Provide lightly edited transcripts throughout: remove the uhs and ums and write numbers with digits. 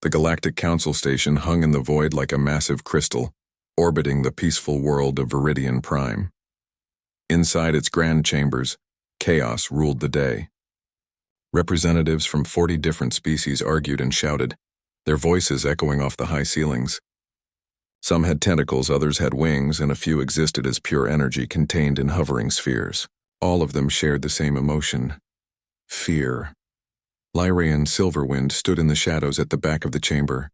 The Galactic Council station hung in the void like a massive crystal, orbiting the peaceful world of Viridian Prime. Inside its grand chambers, chaos ruled the day. Representatives from 40 different species argued and shouted, their voices echoing off the high ceilings. Some had tentacles, others had wings, and a few existed as pure energy contained in hovering spheres. All of them shared the same emotion: fear. Lyraean Silverwind stood in the shadows at the back of the chamber.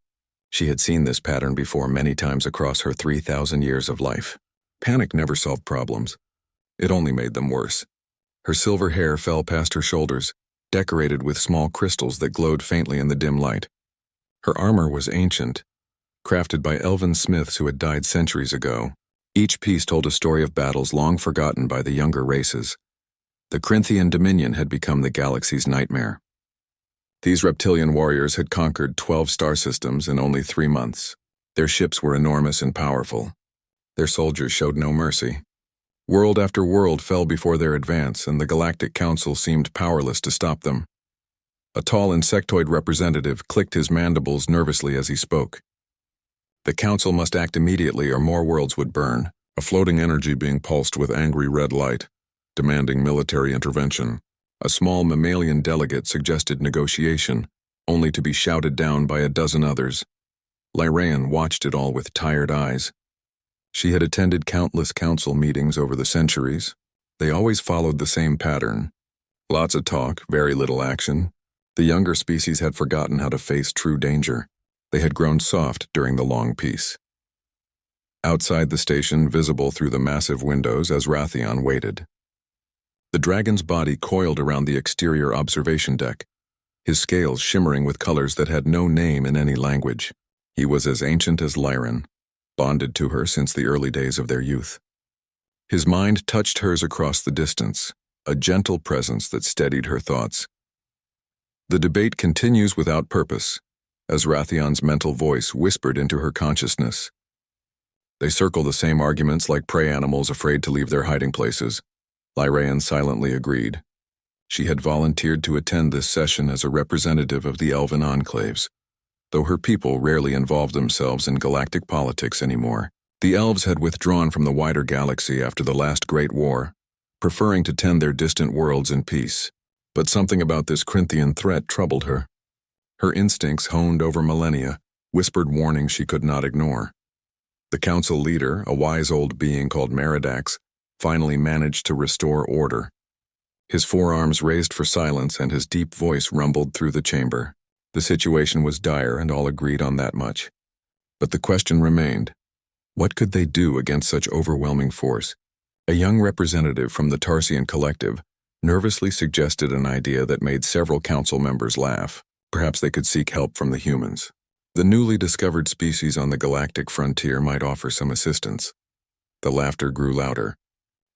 She had seen this pattern before many times across her 3,000 years of life. Panic never solved problems. It only made them worse. Her silver hair fell past her shoulders, decorated with small crystals that glowed faintly in the dim light. Her armor was ancient, crafted by elven smiths who had died centuries ago. Each piece told a story of battles long forgotten by the younger races. The Corinthian Dominion had become the galaxy's nightmare. These reptilian warriors had conquered 12 star systems in only 3 months. Their ships were enormous and powerful. Their soldiers showed no mercy. World after world fell before their advance, and the Galactic Council seemed powerless to stop them. A tall insectoid representative clicked his mandibles nervously as he spoke. The Council must act immediately or more worlds would burn, a floating energy being pulsed with angry red light, demanding military intervention. A small mammalian delegate suggested negotiation, only to be shouted down by a dozen others. Lyraean watched it all with tired eyes. She had attended countless council meetings over the centuries. They always followed the same pattern. Lots of talk, very little action. The younger species had forgotten how to face true danger. They had grown soft during the long peace. Outside the station, visible through the massive windows as Wrathion waited. The dragon's body coiled around the exterior observation deck, his scales shimmering with colors that had no name in any language. He was as ancient as Lyran, bonded to her since the early days of their youth. His mind touched hers across the distance, a gentle presence that steadied her thoughts. The debate continues without purpose, as Wrathion's mental voice whispered into her consciousness. They circle the same arguments like prey animals afraid to leave their hiding places. Lyraean silently agreed. She had volunteered to attend this session as a representative of the elven enclaves. Though her people rarely involved themselves in galactic politics anymore, the elves had withdrawn from the wider galaxy after the last Great War, preferring to tend their distant worlds in peace. But something about this Corinthian threat troubled her. Her instincts, honed over millennia, whispered warnings she could not ignore. The council leader, a wise old being called Meridax, finally managed to restore order. His forearms raised for silence and his deep voice rumbled through the chamber. The situation was dire and all agreed on that much. But the question remained, what could they do against such overwhelming force? A young representative from the Tarsian Collective nervously suggested an idea that made several council members laugh. Perhaps they could seek help from the humans. The newly discovered species on the galactic frontier might offer some assistance. The laughter grew louder.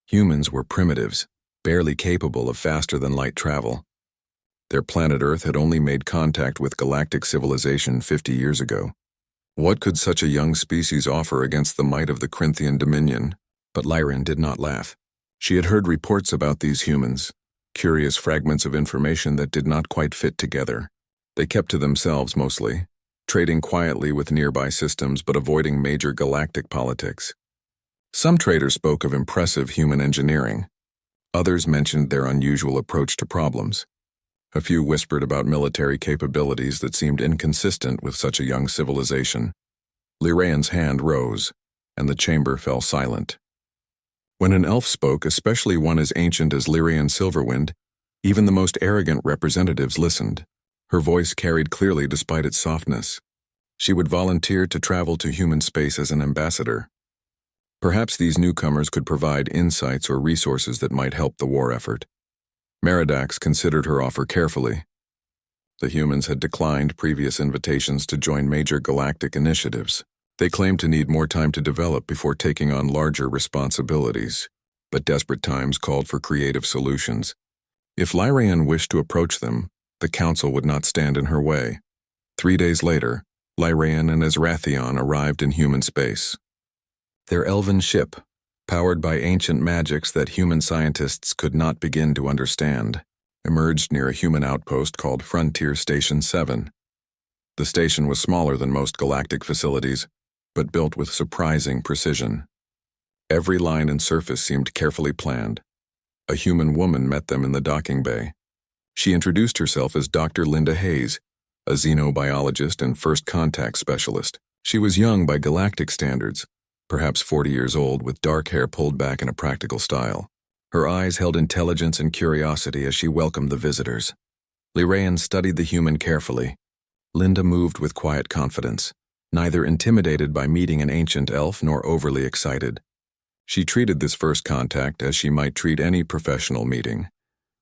Humans were primitives, barely capable of faster-than-light travel. Their planet Earth had only made contact with galactic civilization 50 years ago. What could such a young species offer against the might of the Corinthian Dominion? But Lyran did not laugh. She had heard reports about these humans, curious fragments of information that did not quite fit together. They kept to themselves mostly, trading quietly with nearby systems but avoiding major galactic politics. Some traders spoke of impressive human engineering. Others mentioned their unusual approach to problems. A few whispered about military capabilities that seemed inconsistent with such a young civilization. Lyraean's hand rose, and the chamber fell silent. When an elf spoke, especially one as ancient as Lyraean Silverwind, even the most arrogant representatives listened. Her voice carried clearly despite its softness. She would volunteer to travel to human space as an ambassador. Perhaps these newcomers could provide insights or resources that might help the war effort. Meridax considered her offer carefully. The humans had declined previous invitations to join major galactic initiatives. They claimed to need more time to develop before taking on larger responsibilities, but desperate times called for creative solutions. If Lyraean wished to approach them, the council would not stand in her way. 3 days later, Lyraean and Wrathion arrived in human space. Their elven ship, powered by ancient magics that human scientists could not begin to understand, emerged near a human outpost called Frontier Station 7. The station was smaller than most galactic facilities, but built with surprising precision. Every line and surface seemed carefully planned. A human woman met them in the docking bay. She introduced herself as Dr. Linda Hayes, a xenobiologist and first contact specialist. She was young by galactic standards, perhaps 40 years old, with dark hair pulled back in a practical style. Her eyes held intelligence and curiosity as she welcomed the visitors. Lyraean studied the human carefully. Linda moved with quiet confidence, neither intimidated by meeting an ancient elf nor overly excited. She treated this first contact as she might treat any professional meeting,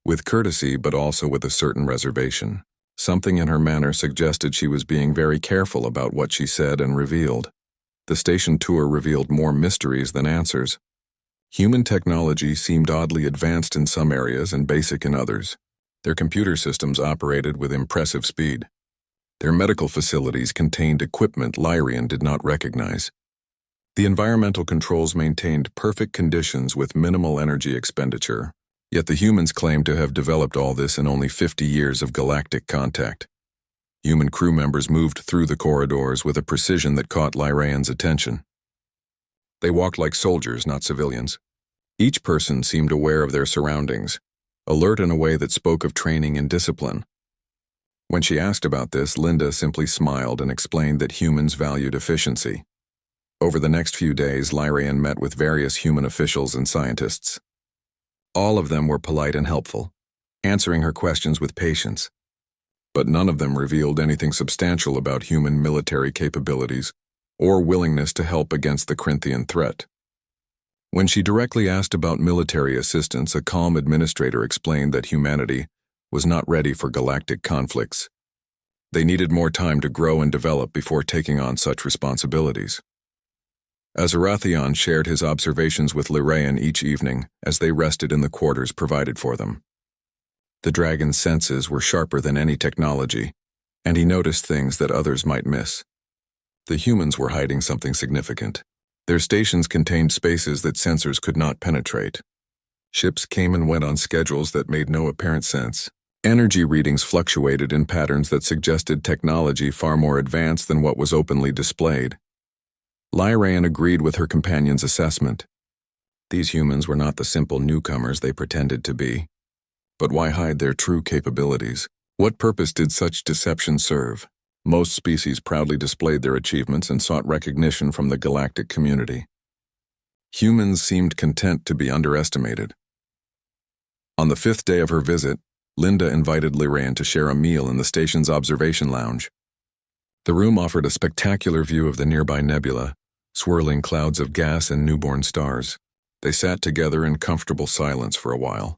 with courtesy but also with a certain reservation. Something in her manner suggested she was being very careful about what she said and revealed. The station tour revealed more mysteries than answers. Human technology seemed oddly advanced in some areas and basic in others. Their computer systems operated with impressive speed. Their medical facilities contained equipment Lyraean did not recognize. The environmental controls maintained perfect conditions with minimal energy expenditure, yet the humans claimed to have developed all this in only 50 years of galactic contact. Human crew members moved through the corridors with a precision that caught Lyraean's attention. They walked like soldiers, not civilians. Each person seemed aware of their surroundings, alert in a way that spoke of training and discipline. When she asked about this, Linda simply smiled and explained that humans valued efficiency. Over the next few days, Lyraean met with various human officials and scientists. All of them were polite and helpful, answering her questions with patience. But none of them revealed anything substantial about human military capabilities or willingness to help against the Corinthian threat. When she directly asked about military assistance, a calm administrator explained that humanity was not ready for galactic conflicts. They needed more time to grow and develop before taking on such responsibilities. Azarathion shared his observations with Lyraean each evening as they rested in the quarters provided for them. The dragon's senses were sharper than any technology, and he noticed things that others might miss. The humans were hiding something significant. Their stations contained spaces that sensors could not penetrate. Ships came and went on schedules that made no apparent sense. Energy readings fluctuated in patterns that suggested technology far more advanced than what was openly displayed. Lyraean agreed with her companion's assessment. These humans were not the simple newcomers they pretended to be. But why hide their true capabilities? What purpose did such deception serve? Most species proudly displayed their achievements and sought recognition from the galactic community. Humans seemed content to be underestimated. On the 5th day of her visit, Linda invited Lyraean to share a meal in the station's observation lounge. The room offered a spectacular view of the nearby nebula, swirling clouds of gas and newborn stars. They sat together in comfortable silence for a while,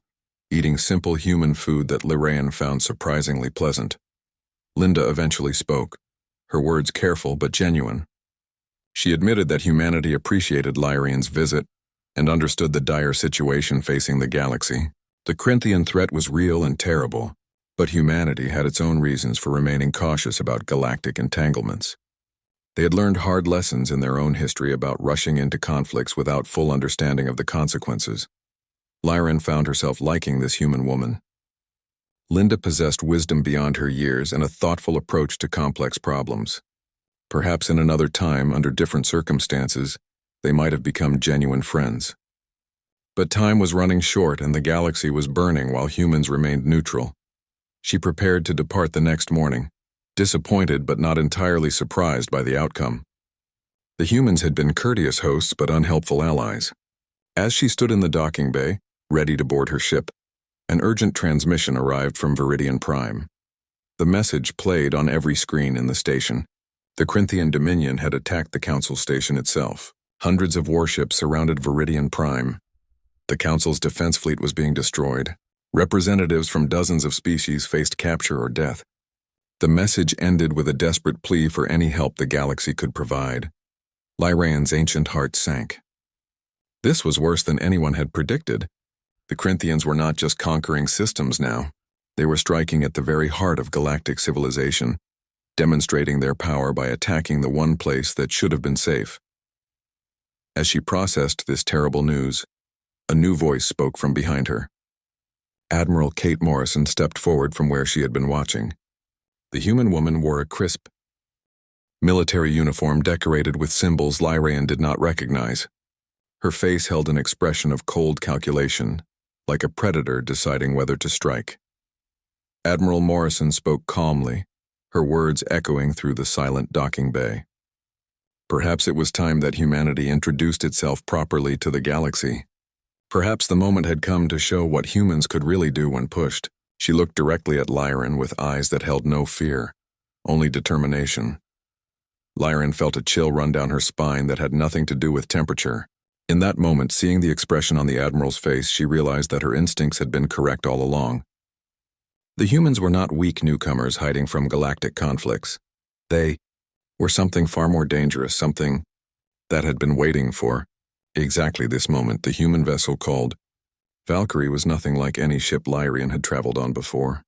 eating simple human food that Lyraean found surprisingly pleasant. Linda eventually spoke, her words careful but genuine. She admitted that humanity appreciated Lyraean's visit and understood the dire situation facing the galaxy. The Corinthian threat was real and terrible, but humanity had its own reasons for remaining cautious about galactic entanglements. They had learned hard lessons in their own history about rushing into conflicts without full understanding of the consequences. Lyraean found herself liking this human woman. Linda possessed wisdom beyond her years and a thoughtful approach to complex problems. Perhaps in another time, under different circumstances, they might have become genuine friends. But time was running short and the galaxy was burning while humans remained neutral. She prepared to depart the next morning, disappointed but not entirely surprised by the outcome. The humans had been courteous hosts but unhelpful allies. As she stood in the docking bay, ready to board her ship, an urgent transmission arrived from Viridian Prime. The message played on every screen in the station. The Corinthian Dominion had attacked the Council station itself. Hundreds of warships surrounded Viridian Prime. The Council's defense fleet was being destroyed. Representatives from dozens of species faced capture or death. The message ended with a desperate plea for any help the galaxy could provide. Lyraean's ancient heart sank. This was worse than anyone had predicted. The Corinthians were not just conquering systems now. They were striking at the very heart of galactic civilization, demonstrating their power by attacking the one place that should have been safe. As she processed this terrible news, a new voice spoke from behind her. Admiral Kate Morrison stepped forward from where she had been watching. The human woman wore a crisp, military uniform decorated with symbols Lyraean did not recognize. Her face held an expression of cold calculation, like a predator deciding whether to strike. Admiral Morrison spoke calmly, her words echoing through the silent docking bay. Perhaps it was time that humanity introduced itself properly to the galaxy. Perhaps the moment had come to show what humans could really do when pushed. She looked directly at Lyran with eyes that held no fear, only determination. Lyran felt a chill run down her spine that had nothing to do with temperature. In that moment, seeing the expression on the Admiral's face, she realized that her instincts had been correct all along. The humans were not weak newcomers hiding from galactic conflicts. They were something far more dangerous, something that had been waiting for exactly this moment. The human vessel called Valkyrie was nothing like any ship Lyrian had traveled on before.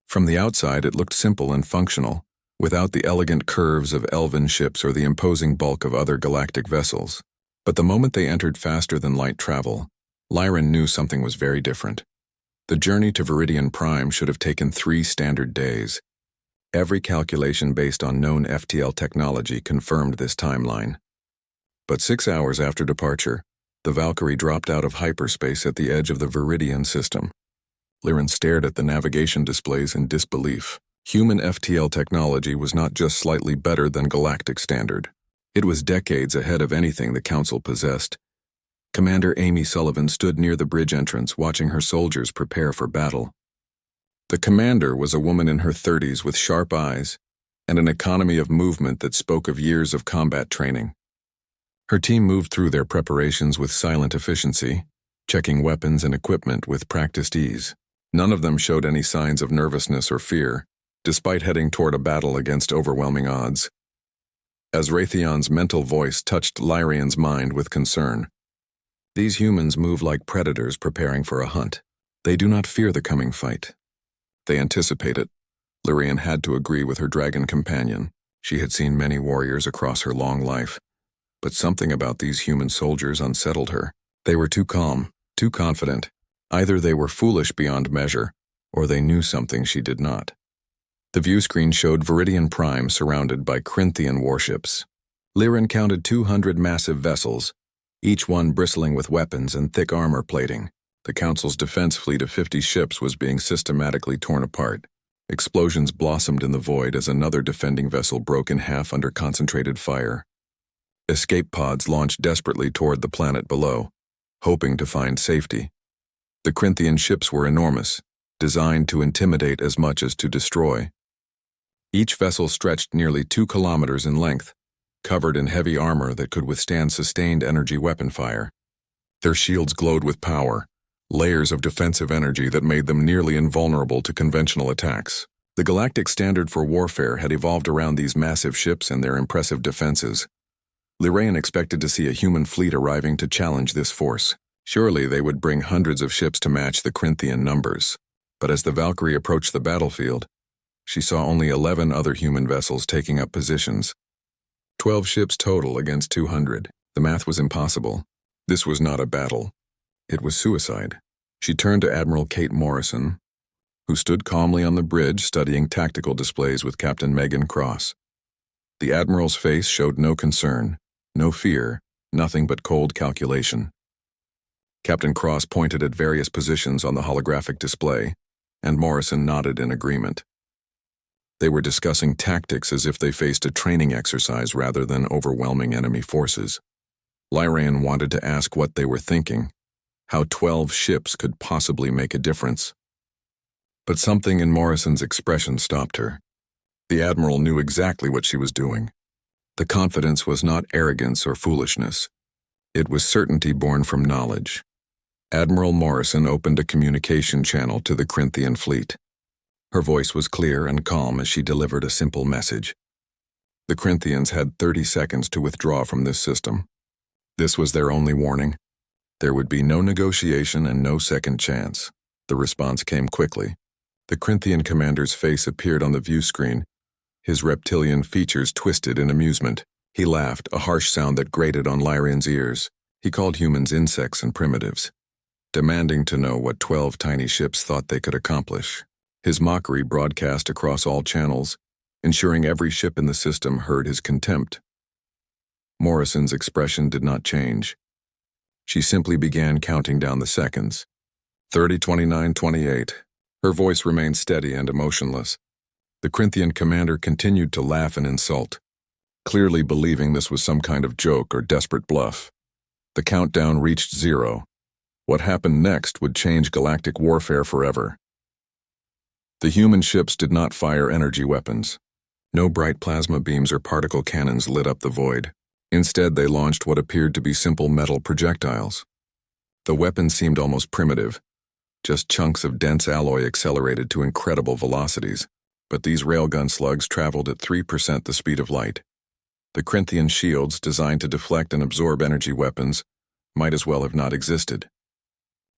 From the outside, it looked simple and functional, without the elegant curves of elven ships or the imposing bulk of other galactic vessels. But the moment they entered faster than light travel, Lyran knew something was very different. The journey to Viridian Prime should have taken 3 standard days. Every calculation based on known FTL technology confirmed this timeline. But 6 hours after departure, the Valkyrie dropped out of hyperspace at the edge of the Viridian system. Lyran stared at the navigation displays in disbelief. Human FTL technology was not just slightly better than galactic standard. It was decades ahead of anything the Council possessed. Commander Amy Sullivan stood near the bridge entrance, watching her soldiers prepare for battle. The commander was a woman in her 30s with sharp eyes and an economy of movement that spoke of years of combat training. Her team moved through their preparations with silent efficiency, checking weapons and equipment with practiced ease. None of them showed any signs of nervousness or fear, despite heading toward a battle against overwhelming odds. As Raytheon's mental voice touched Lyrian's mind with concern. These humans move like predators preparing for a hunt. They do not fear the coming fight. They anticipate it. Lyrian had to agree with her dragon companion. She had seen many warriors across her long life. But something about these human soldiers unsettled her. They were too calm, too confident. Either they were foolish beyond measure, or they knew something she did not. The view screen showed Viridian Prime surrounded by Corinthian warships. Lyran counted 200 massive vessels, each one bristling with weapons and thick armor plating. The Council's defense fleet of 50 ships was being systematically torn apart. Explosions blossomed in the void as another defending vessel broke in half under concentrated fire. Escape pods launched desperately toward the planet below, hoping to find safety. The Corinthian ships were enormous, designed to intimidate as much as to destroy. Each vessel stretched nearly 2 kilometers in length, covered in heavy armor that could withstand sustained energy weapon fire. Their shields glowed with power, layers of defensive energy that made them nearly invulnerable to conventional attacks. The galactic standard for warfare had evolved around these massive ships and their impressive defenses. Lyraean expected to see a human fleet arriving to challenge this force. Surely they would bring hundreds of ships to match the Corinthian numbers. But as the Valkyrie approached the battlefield, she saw only 11 other human vessels taking up positions. 12 ships total against 200. The math was impossible. This was not a battle. It was suicide. She turned to Admiral Kate Morrison, who stood calmly on the bridge studying tactical displays with Captain Megan Cross. The Admiral's face showed no concern, no fear, nothing but cold calculation. Captain Cross pointed at various positions on the holographic display, and Morrison nodded in agreement. They were discussing tactics as if they faced a training exercise rather than overwhelming enemy forces. Lyraean wanted to ask what they were thinking, how 12 ships could possibly make a difference. But something in Morrison's expression stopped her. The Admiral knew exactly what she was doing. The confidence was not arrogance or foolishness. It was certainty born from knowledge. Admiral Morrison opened a communication channel to the Corinthian fleet. Her voice was clear and calm as she delivered a simple message. The Corinthians had 30 seconds to withdraw from this system. This was their only warning. There would be no negotiation and no second chance. The response came quickly. The Corinthian commander's face appeared on the view screen, his reptilian features twisted in amusement. He laughed, a harsh sound that grated on Lyrian's ears. He called humans insects and primitives, demanding to know what 12 tiny ships thought they could accomplish. His mockery broadcast across all channels, ensuring every ship in the system heard his contempt. Morrison's expression did not change. She simply began counting down the seconds. 30, 29, 28. Her voice remained steady and emotionless. The Corinthian commander continued to laugh and insult, clearly believing this was some kind of joke or desperate bluff. The countdown reached 0. What happened next would change galactic warfare forever. The human ships did not fire energy weapons. No bright plasma beams or particle cannons lit up the void. Instead, they launched what appeared to be simple metal projectiles. The weapons seemed almost primitive, just chunks of dense alloy accelerated to incredible velocities, but these railgun slugs traveled at 3% the speed of light. The Corinthian shields, designed to deflect and absorb energy weapons, might as well have not existed.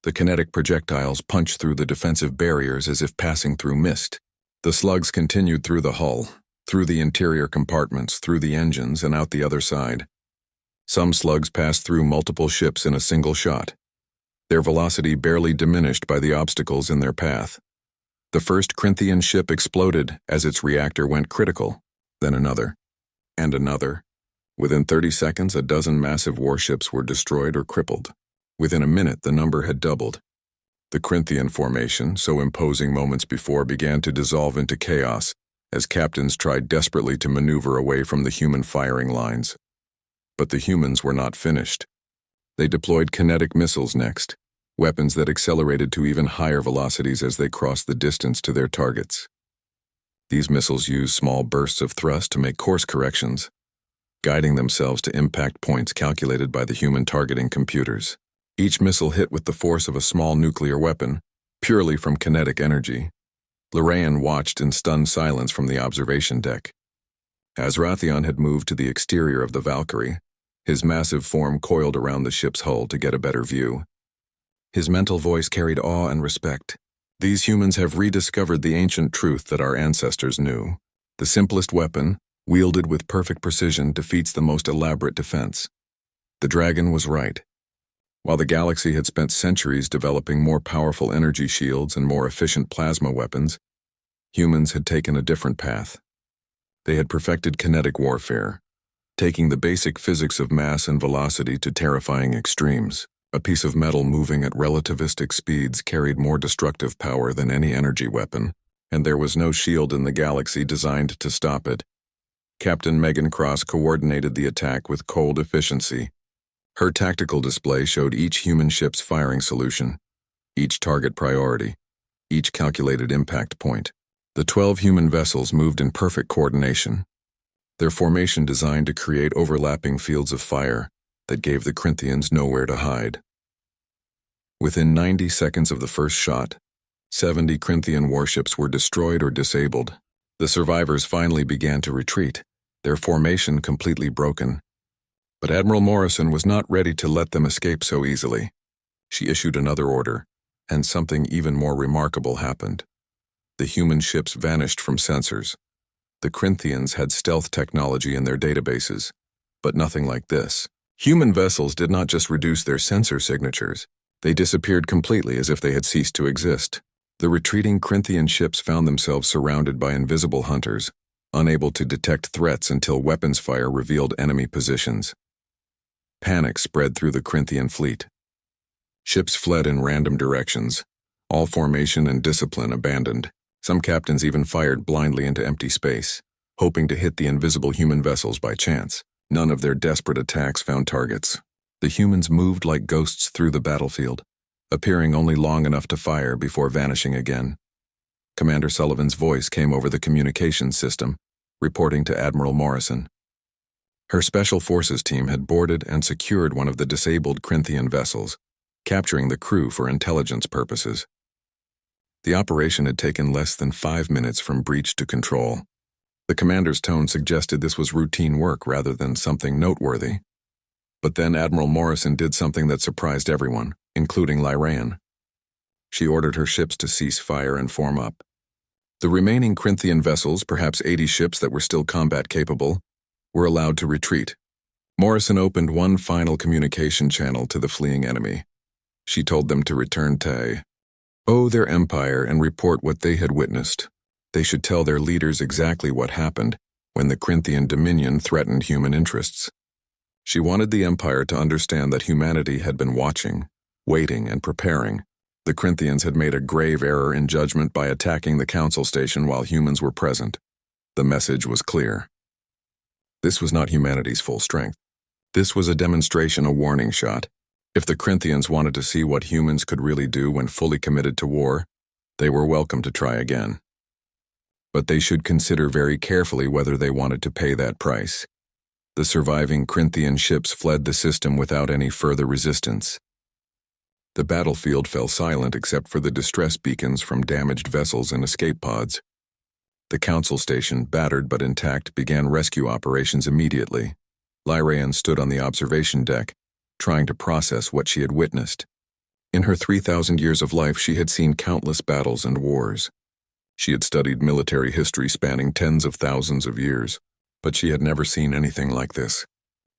The kinetic projectiles punched through the defensive barriers as if passing through mist. The slugs continued through the hull, through the interior compartments, through the engines, and out the other side. Some slugs passed through multiple ships in a single shot, their velocity barely diminished by the obstacles in their path. The first Corinthian ship exploded as its reactor went critical, then another, and another. Within 30 seconds, a dozen massive warships were destroyed or crippled. Within a minute, the number had doubled. The Corinthian formation, so imposing moments before, began to dissolve into chaos as captains tried desperately to maneuver away from the human firing lines. But the humans were not finished. They deployed kinetic missiles next, weapons that accelerated to even higher velocities as they crossed the distance to their targets. These missiles used small bursts of thrust to make course corrections, guiding themselves to impact points calculated by the human targeting computers. Each missile hit with the force of a small nuclear weapon, purely from kinetic energy. Lorraine watched in stunned silence from the observation deck. As Raytheon had moved to the exterior of the Valkyrie, his massive form coiled around the ship's hull to get a better view. His mental voice carried awe and respect. These humans have rediscovered the ancient truth that our ancestors knew. The simplest weapon, wielded with perfect precision, defeats the most elaborate defense. The dragon was right. While the galaxy had spent centuries developing more powerful energy shields and more efficient plasma weapons, humans had taken a different path. They had perfected kinetic warfare, taking the basic physics of mass and velocity to terrifying extremes. A piece of metal moving at relativistic speeds carried more destructive power than any energy weapon, and there was no shield in the galaxy designed to stop it. Captain Megan Cross coordinated the attack with cold efficiency. Her tactical display showed each human ship's firing solution, each target priority, each calculated impact point. The 12 human vessels moved in perfect coordination, their formation designed to create overlapping fields of fire that gave the Corinthians nowhere to hide. Within 90 seconds of the first shot, 70 Corinthian warships were destroyed or disabled. The survivors finally began to retreat, their formation completely broken. But Admiral Morrison was not ready to let them escape so easily. She issued another order, and something even more remarkable happened. The human ships vanished from sensors. The Corinthians had stealth technology in their databases, but nothing like this. Human vessels did not just reduce their sensor signatures, they disappeared completely as if they had ceased to exist. The retreating Corinthian ships found themselves surrounded by invisible hunters, unable to detect threats until weapons fire revealed enemy positions. Panic spread through the Corinthian fleet. Ships fled in random directions, all formation and discipline abandoned. Some captains even fired blindly into empty space, hoping to hit the invisible human vessels by chance. None of their desperate attacks found targets. The humans moved like ghosts through the battlefield, appearing only long enough to fire before vanishing again. Commander Sullivan's voice came over the communications system, reporting to Admiral Morrison. Her Special Forces team had boarded and secured one of the disabled Corinthian vessels, capturing the crew for intelligence purposes. The operation had taken less than 5 minutes from breach to control. The commander's tone suggested this was routine work rather than something noteworthy. But then Admiral Morrison did something that surprised everyone, including Lorraine. She ordered her ships to cease fire and form up. The remaining Corinthian vessels, perhaps 80 ships that were still combat capable, were allowed to retreat. Morrison opened one final communication channel to the fleeing enemy. She told them to return to their empire and report what they had witnessed. They should tell their leaders exactly what happened when the Corinthian dominion threatened human interests. She wanted the Empire to understand that humanity had been watching, waiting, and preparing. The Corinthians had made a grave error in judgment by attacking the council station while humans were present. The message was clear. This was not humanity's full strength. This was a demonstration, a warning shot. If the Corinthians wanted to see what humans could really do when fully committed to war, they were welcome to try again. But they should consider very carefully whether they wanted to pay that price. The surviving Corinthian ships fled the system without any further resistance. The battlefield fell silent except for the distress beacons from damaged vessels and escape pods. The council station, battered but intact, began rescue operations immediately. Lyraean stood on the observation deck, trying to process what she had witnessed. In her 3,000 years of life, she had seen countless battles and wars. She had studied military history spanning tens of thousands of years, but she had never seen anything like this.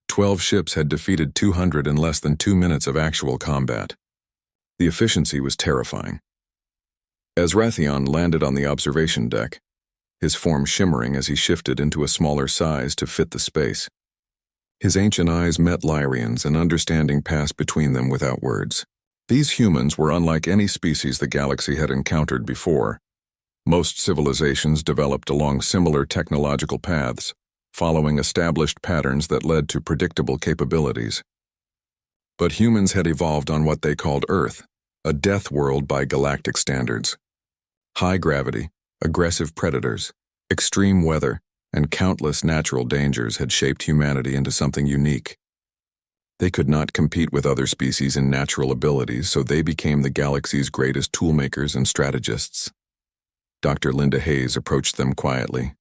12 ships had defeated 200 in less than 2 minutes of actual combat. The efficiency was terrifying. As Raytheon landed on the observation deck, his form shimmering as he shifted into a smaller size to fit the space, his ancient eyes met Lyraean's, and understanding passed between them without words. These humans were unlike any species the galaxy had encountered before. Most civilizations developed along similar technological paths, following established patterns that led to predictable capabilities. But humans had evolved on what they called Earth, a death world by galactic standards. High gravity, aggressive predators, extreme weather, and countless natural dangers had shaped humanity into something unique. They could not compete with other species in natural abilities, so they became the galaxy's greatest toolmakers and strategists. Dr. Linda Hayes approached them quietly.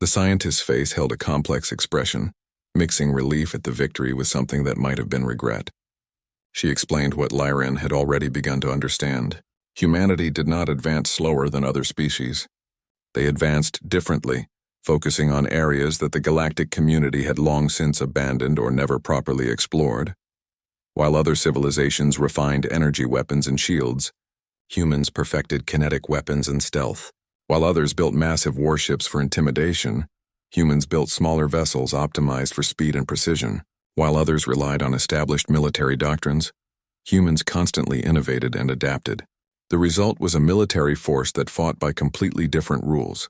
The scientist's face held a complex expression, mixing relief at the victory with something that might have been regret. She explained what Lyraean had already begun to understand. Humanity did not advance slower than other species. They advanced differently, focusing on areas that the galactic community had long since abandoned or never properly explored. While other civilizations refined energy weapons and shields, humans perfected kinetic weapons and stealth. While others built massive warships for intimidation, humans built smaller vessels optimized for speed and precision. While others relied on established military doctrines, humans constantly innovated and adapted. The result was a military force that fought by completely different rules.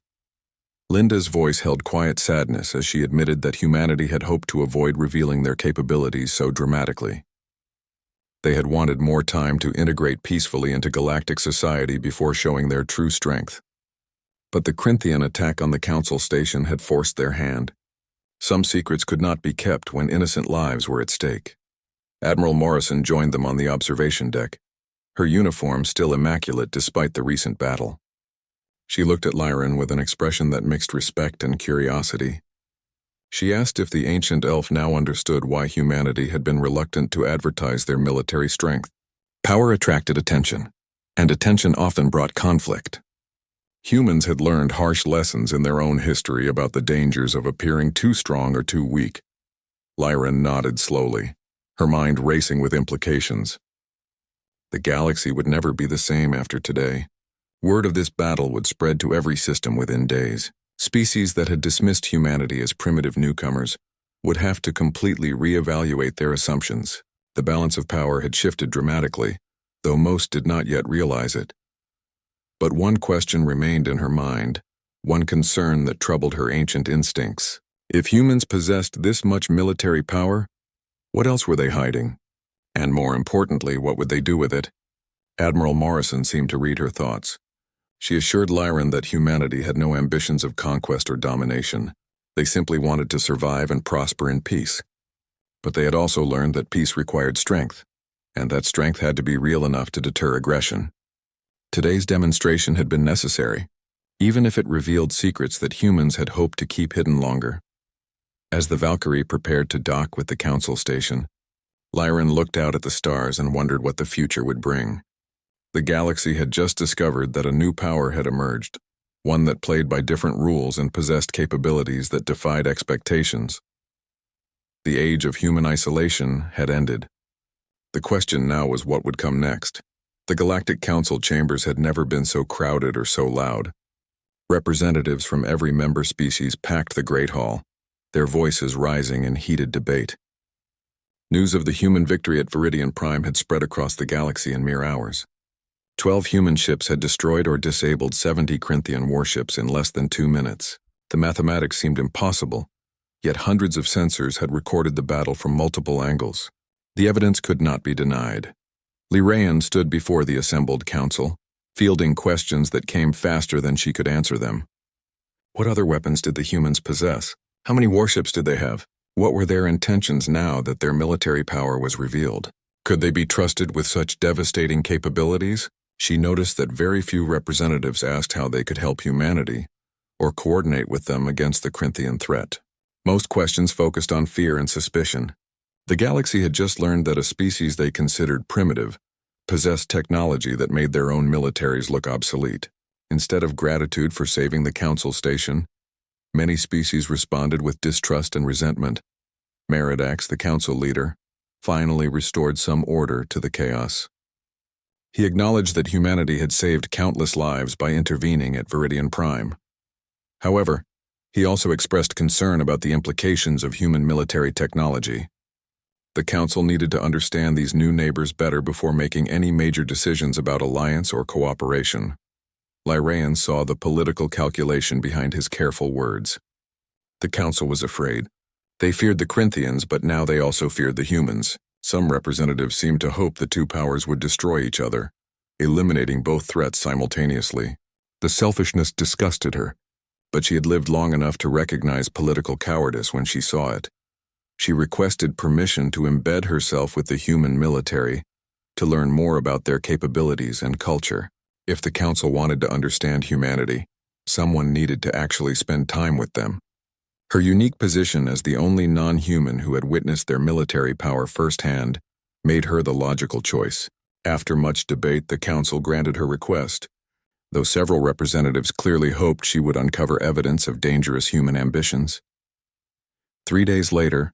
Linda's voice held quiet sadness as she admitted that humanity had hoped to avoid revealing their capabilities so dramatically. They had wanted more time to integrate peacefully into galactic society before showing their true strength. But the Corinthian attack on the council station had forced their hand. Some secrets could not be kept when innocent lives were at stake. Admiral Morrison joined them on the observation deck, her uniform still immaculate despite the recent battle. She looked at Lyraean with an expression that mixed respect and curiosity. She asked if the ancient elf now understood why humanity had been reluctant to advertise their military strength. Power attracted attention, and attention often brought conflict. Humans had learned harsh lessons in their own history about the dangers of appearing too strong or too weak. Lyraean nodded slowly, her mind racing with implications. The galaxy would never be the same after today. Word of this battle would spread to every system within days. Species that had dismissed humanity as primitive newcomers would have to completely reevaluate their assumptions. The balance of power had shifted dramatically, though most did not yet realize it. But one question remained in her mind, one concern that troubled her ancient instincts. If humans possessed this much military power, what else were they hiding? And more importantly, what would they do with it? Admiral Morrison seemed to read her thoughts. She assured Lyraean that humanity had no ambitions of conquest or domination. They simply wanted to survive and prosper in peace. But they had also learned that peace required strength, and that strength had to be real enough to deter aggression. Today's demonstration had been necessary, even if it revealed secrets that humans had hoped to keep hidden longer. As the Valkyrie prepared to dock with the council station, Lyraean looked out at the stars and wondered what the future would bring. The galaxy had just discovered that a new power had emerged, one that played by different rules and possessed capabilities that defied expectations. The age of human isolation had ended. The question now was what would come next. The Galactic Council chambers had never been so crowded or so loud. Representatives from every member species packed the Great Hall, their voices rising in heated debate. News of the human victory at Viridian Prime had spread across the galaxy in mere hours. 12 human ships had destroyed or disabled 70 Corinthian warships in less than 2 minutes. The mathematics seemed impossible, yet hundreds of sensors had recorded the battle from multiple angles. The evidence could not be denied. Lyraean stood before the assembled council, fielding questions that came faster than she could answer them. What other weapons did the humans possess? How many warships did they have? What were their intentions now that their military power was revealed? Could they be trusted with such devastating capabilities? She noticed that very few representatives asked how they could help humanity or coordinate with them against the Corinthian threat. Most questions focused on fear and suspicion. The galaxy had just learned that a species they considered primitive possessed technology that made their own militaries look obsolete. Instead of gratitude for saving the council station, many species responded with distrust and resentment. Meridax, the council leader, finally restored some order to the chaos. He acknowledged that humanity had saved countless lives by intervening at Viridian Prime. However, he also expressed concern about the implications of human military technology. The council needed to understand these new neighbors better before making any major decisions about alliance or cooperation. Lyraean saw the political calculation behind his careful words. The council was afraid. They feared the Corinthians, but now they also feared the humans. Some representatives seemed to hope the two powers would destroy each other, eliminating both threats simultaneously. The selfishness disgusted her, but she had lived long enough to recognize political cowardice when she saw it. She requested permission to embed herself with the human military, to learn more about their capabilities and culture. If the council wanted to understand humanity, someone needed to actually spend time with them. Her unique position as the only non-human who had witnessed their military power firsthand made her the logical choice. After much debate, the council granted her request, though several representatives clearly hoped she would uncover evidence of dangerous human ambitions. 3 days later,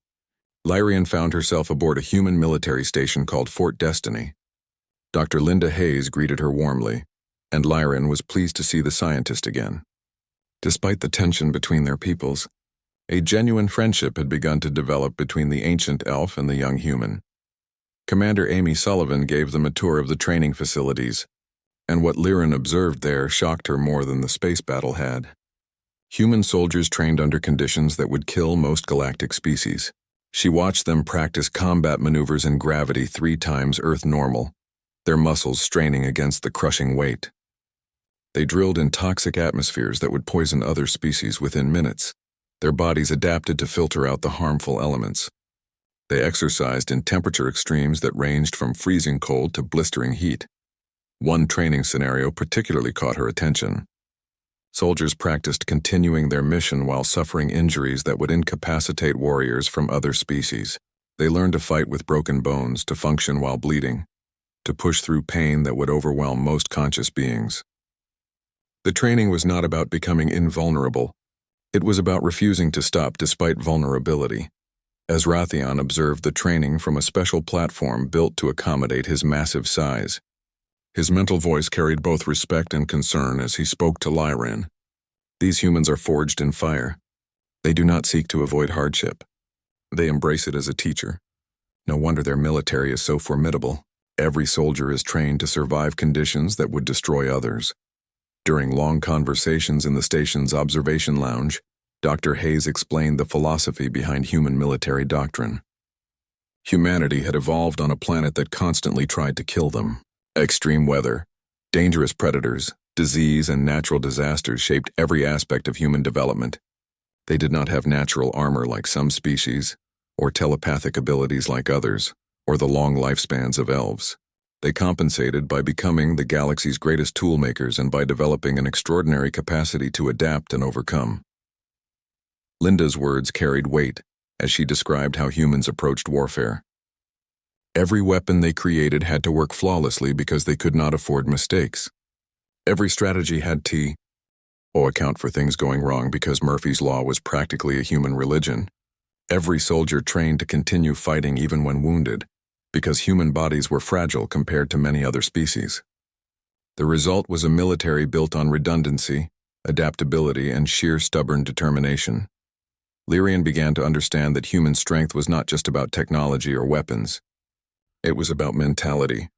Lyraean found herself aboard a human military station called Fort Destiny. Dr. Linda Hayes greeted her warmly, and Lyraean was pleased to see the scientist again. Despite the tension between their peoples, a genuine friendship had begun to develop between the ancient elf and the young human. Commander Amy Sullivan gave them a tour of the training facilities, and what Lyraean observed there shocked her more than the space battle had. Human soldiers trained under conditions that would kill most galactic species. She watched them practice combat maneuvers in gravity 3 times Earth normal, their muscles straining against the crushing weight. They drilled in toxic atmospheres that would poison other species within minutes. Their bodies adapted to filter out the harmful elements. They exercised in temperature extremes that ranged from freezing cold to blistering heat. One training scenario particularly caught her attention. Soldiers practiced continuing their mission while suffering injuries that would incapacitate warriors from other species. They learned to fight with broken bones, to function while bleeding, to push through pain that would overwhelm most conscious beings. The training was not about becoming invulnerable. It was about refusing to stop despite vulnerability. As Rathian observed the training from a special platform built to accommodate his massive size, his mental voice carried both respect and concern as he spoke to Lyraean. These humans are forged in fire. They do not seek to avoid hardship. They embrace it as a teacher. No wonder their military is so formidable. Every soldier is trained to survive conditions that would destroy others. During long conversations in the station's observation lounge, Dr. Hayes explained the philosophy behind human military doctrine. Humanity had evolved on a planet that constantly tried to kill them. Extreme weather, dangerous predators, disease, and natural disasters shaped every aspect of human development. They did not have natural armor like some species, or telepathic abilities like others, or the long lifespans of elves. They compensated by becoming the galaxy's greatest toolmakers and by developing an extraordinary capacity to adapt and overcome. Linda's words carried weight as she described how humans approached warfare. Every weapon they created had to work flawlessly because they could not afford mistakes. Every strategy had to account for things going wrong because Murphy's Law was practically a human religion. Every soldier trained to continue fighting even when wounded, because human bodies were fragile compared to many other species. The result was a military built on redundancy, adaptability, and sheer stubborn determination. Lyrian began to understand that human strength was not just about technology or weapons. It was about mentality.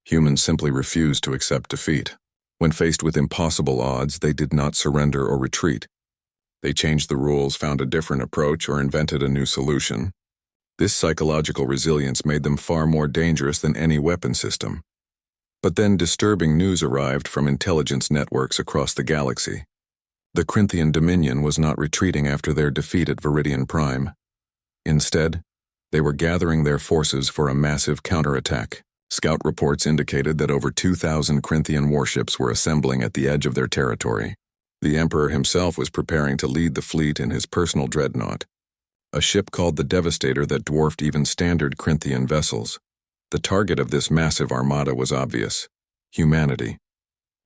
Humans simply refused to accept defeat. When faced with impossible odds, they did not surrender or retreat. They changed the rules, found a different approach, or invented a new solution. This psychological resilience made them far more dangerous than any weapon system. But then disturbing news arrived from intelligence networks across the galaxy. The Corinthian Dominion was not retreating after their defeat at Viridian Prime. Instead, they were gathering their forces for a massive counterattack. Scout reports indicated that over 2,000 Corinthian warships were assembling at the edge of their territory. The Emperor himself was preparing to lead the fleet in his personal dreadnought, a ship called the Devastator that dwarfed even standard Corinthian vessels. The target of this massive armada was obvious: humanity.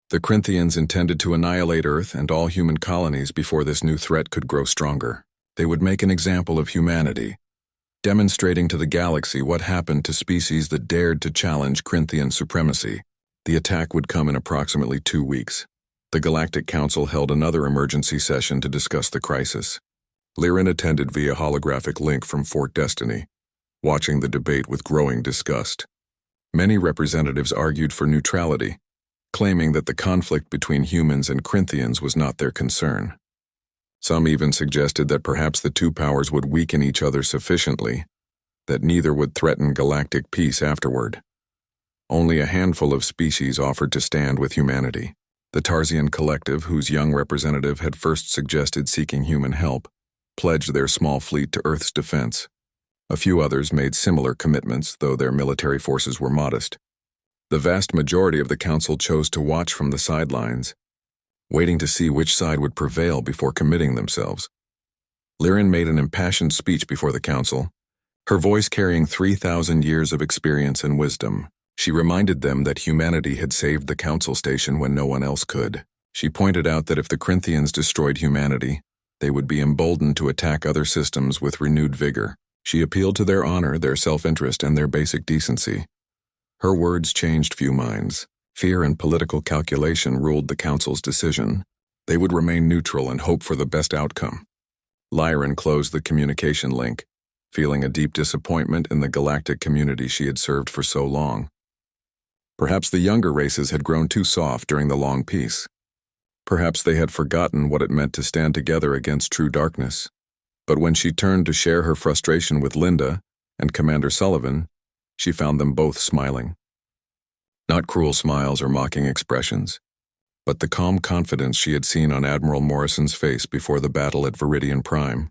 The Corinthians intended to annihilate Earth and all human colonies before this new threat could grow stronger. They would make an example of humanity, demonstrating to the galaxy what happened to species that dared to challenge Corinthian supremacy. The attack would come in approximately 2 weeks. The Galactic Council held another emergency session to discuss the crisis. Lyran attended via holographic link from Fort Destiny, watching the debate with growing disgust. Many representatives argued for neutrality, claiming that the conflict between humans and Corinthians was not their concern. Some even suggested that perhaps the two powers would weaken each other sufficiently that neither would threaten galactic peace afterward. Only a handful of species offered to stand with humanity. The Tarsian Collective, whose young representative had first suggested seeking human help, pledged their small fleet to Earth's defense. A few others made similar commitments, though their military forces were modest. The vast majority of the council chose to watch from the sidelines, waiting to see which side would prevail before committing themselves. Lyran made an impassioned speech before the council, her voice carrying 3,000 years of experience and wisdom. She reminded them that humanity had saved the council station when no one else could. She pointed out that if the Corinthians destroyed humanity, they would be emboldened to attack other systems with renewed vigor. She appealed to their honor, their self-interest, and their basic decency. Her words changed few minds. Fear and political calculation ruled the council's decision. They would remain neutral and hope for the best outcome. Lyran closed the communication link, feeling a deep disappointment in the galactic community she had served for so long. Perhaps the younger races had grown too soft during the long peace. Perhaps they had forgotten what it meant to stand together against true darkness. But when she turned to share her frustration with Linda and Commander Sullivan, she found them both smiling. Not cruel smiles or mocking expressions, but the calm confidence she had seen on Admiral Morrison's face before the battle at Viridian Prime.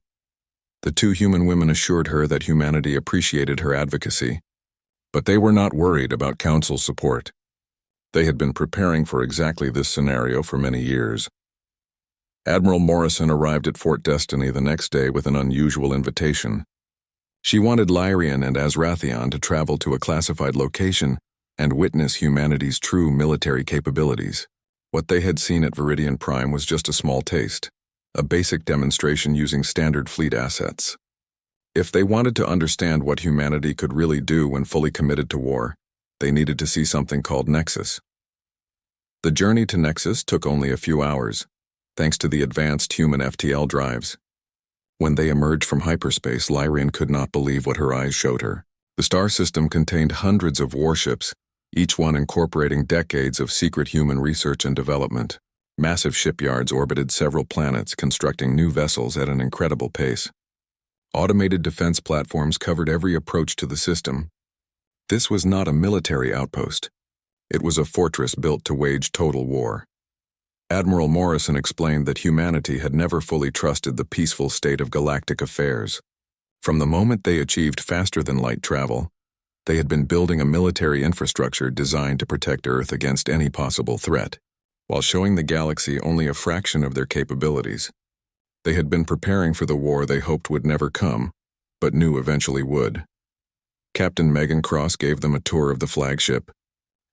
The two human women assured her that humanity appreciated her advocacy, but they were not worried about council support. They had been preparing for exactly this scenario for many years. Admiral Morrison arrived at Fort Destiny the next day with an unusual invitation. She wanted Lyrian and Azrathion to travel to a classified location and witness humanity's true military capabilities. What they had seen at Viridian Prime was just a small taste, a basic demonstration using standard fleet assets. If they wanted to understand what humanity could really do when fully committed to war, they needed to see something called Nexus. The journey to Nexus took only a few hours, thanks to the advanced human FTL drives. When they emerged from hyperspace, Lyrian could not believe what her eyes showed her. The star system contained hundreds of warships, each one incorporating decades of secret human research and development. Massive shipyards orbited several planets, constructing new vessels at an incredible pace. Automated defense platforms covered every approach to the system. This was not a military outpost. It was a fortress built to wage total war. Admiral Morrison explained that humanity had never fully trusted the peaceful state of galactic affairs. From the moment they achieved faster-than-light travel, they had been building a military infrastructure designed to protect Earth against any possible threat. While showing the galaxy only a fraction of their capabilities, they had been preparing for the war they hoped would never come, but knew eventually would. Captain Megan Cross gave them a tour of the flagship,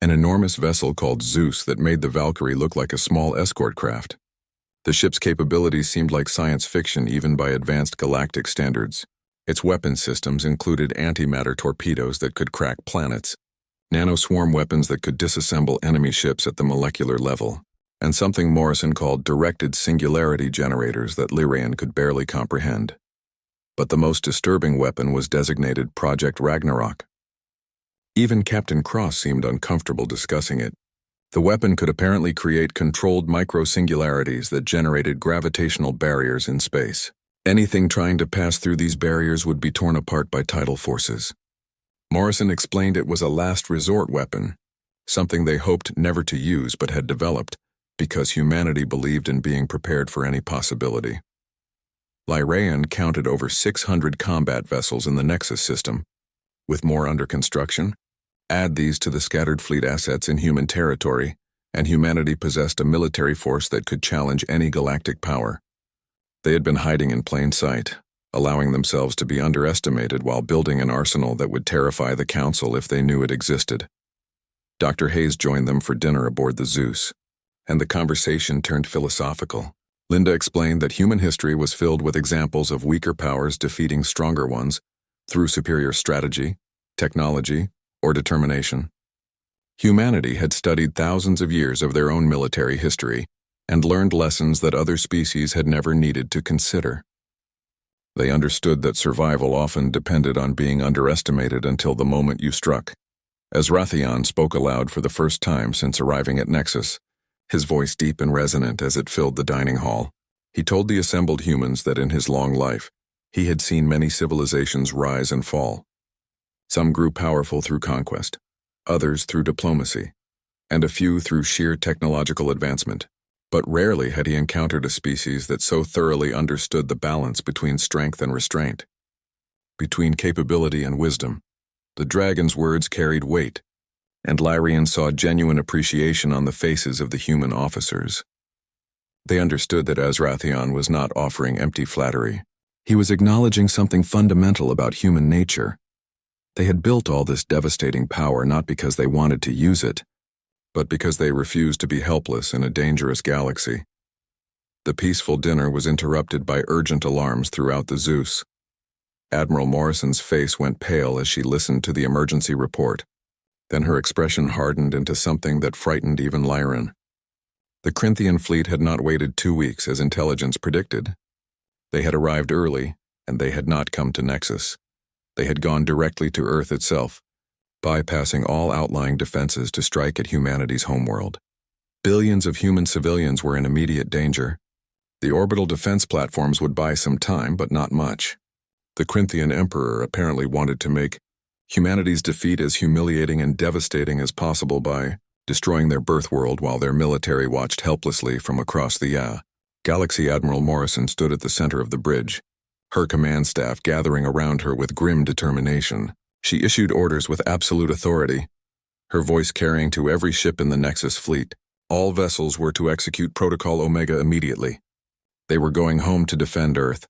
an enormous vessel called Zeus that made the Valkyrie look like a small escort craft. The ship's capabilities seemed like science fiction even by advanced galactic standards. Its weapon systems included antimatter torpedoes that could crack planets, nanoswarm weapons that could disassemble enemy ships at the molecular level, and something Morrison called directed singularity generators that Lyraean could barely comprehend. But the most disturbing weapon was designated Project Ragnarok. Even Captain Cross seemed uncomfortable discussing it. The weapon could apparently create controlled micro-singularities that generated gravitational barriers in space. Anything trying to pass through these barriers would be torn apart by tidal forces. Morrison explained it was a last resort weapon, something they hoped never to use but had developed because humanity believed in being prepared for any possibility. Lyraean counted over 600 combat vessels in the Nexus system, with more under construction. Add these to the scattered fleet assets in human territory, and humanity possessed a military force that could challenge any galactic power. They had been hiding in plain sight, allowing themselves to be underestimated while building an arsenal that would terrify the Council if they knew it existed. Dr. Hayes joined them for dinner aboard the Zeus, and the conversation turned philosophical. Linda explained that human history was filled with examples of weaker powers defeating stronger ones through superior strategy, technology, or determination. Humanity had studied thousands of years of their own military history and learned lessons that other species had never needed to consider. They understood that survival often depended on being underestimated until the moment you struck. As Wrathion spoke aloud for the first time since arriving at Nexus, his voice deep and resonant as it filled the dining hall, he told the assembled humans that in his long life, he had seen many civilizations rise and fall. Some grew powerful through conquest, others through diplomacy, and a few through sheer technological advancement. But rarely had he encountered a species that so thoroughly understood the balance between strength and restraint, between capability and wisdom. The dragon's words carried weight, and Lyraean saw genuine appreciation on the faces of the human officers. They understood that Azrathion was not offering empty flattery. He was acknowledging something fundamental about human nature. They had built all this devastating power not because they wanted to use it, but because they refused to be helpless in a dangerous galaxy. The peaceful dinner was interrupted by urgent alarms throughout the Zeus. Admiral Morrison's face went pale as she listened to the emergency report. Then her expression hardened into something that frightened even Lyran. The Corinthian fleet had not waited 2 weeks as intelligence predicted. They had arrived early, and they had not come to Nexus. They had gone directly to Earth itself, bypassing all outlying defenses to strike at humanity's homeworld. Billions of human civilians were in immediate danger. The orbital defense platforms would buy some time, but not much. The Corinthian Emperor apparently wanted to make humanity's defeat as humiliating and devastating as possible by destroying their birth world while their military watched helplessly from across the galaxy. Admiral Morrison stood at the center of the bridge, her command staff gathering around her with grim determination. She issued orders with absolute authority, her voice carrying to every ship in the Nexus fleet. All vessels were to execute Protocol Omega immediately. They were going home to defend Earth,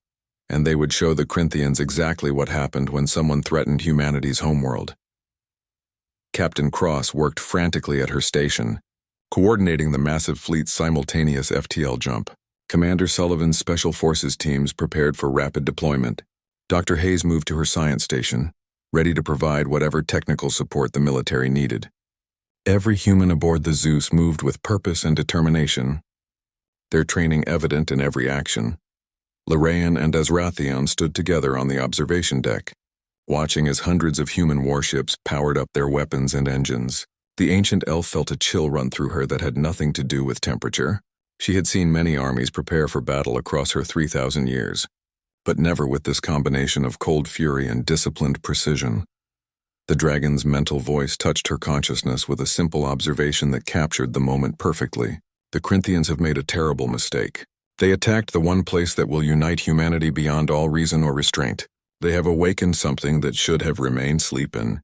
and they would show the Corinthians exactly what happened when someone threatened humanity's homeworld. Captain Cross worked frantically at her station, coordinating the massive fleet's simultaneous FTL jump. Commander Sullivan's Special Forces teams prepared for rapid deployment. Dr. Hayes moved to her science station, ready to provide whatever technical support the military needed. Every human aboard the Zeus moved with purpose and determination, their training evident in every action. Lyraean and Azrathion stood together on the observation deck, watching as hundreds of human warships powered up their weapons and engines. The ancient elf felt a chill run through her that had nothing to do with temperature. She had seen many armies prepare for battle across her 3,000 years, but never with this combination of cold fury and disciplined precision. The dragon's mental voice touched her consciousness with a simple observation that captured the moment perfectly. The Corinthians have made a terrible mistake. They attacked the one place that will unite humanity beyond all reason or restraint. They have awakened something that should have remained sleeping.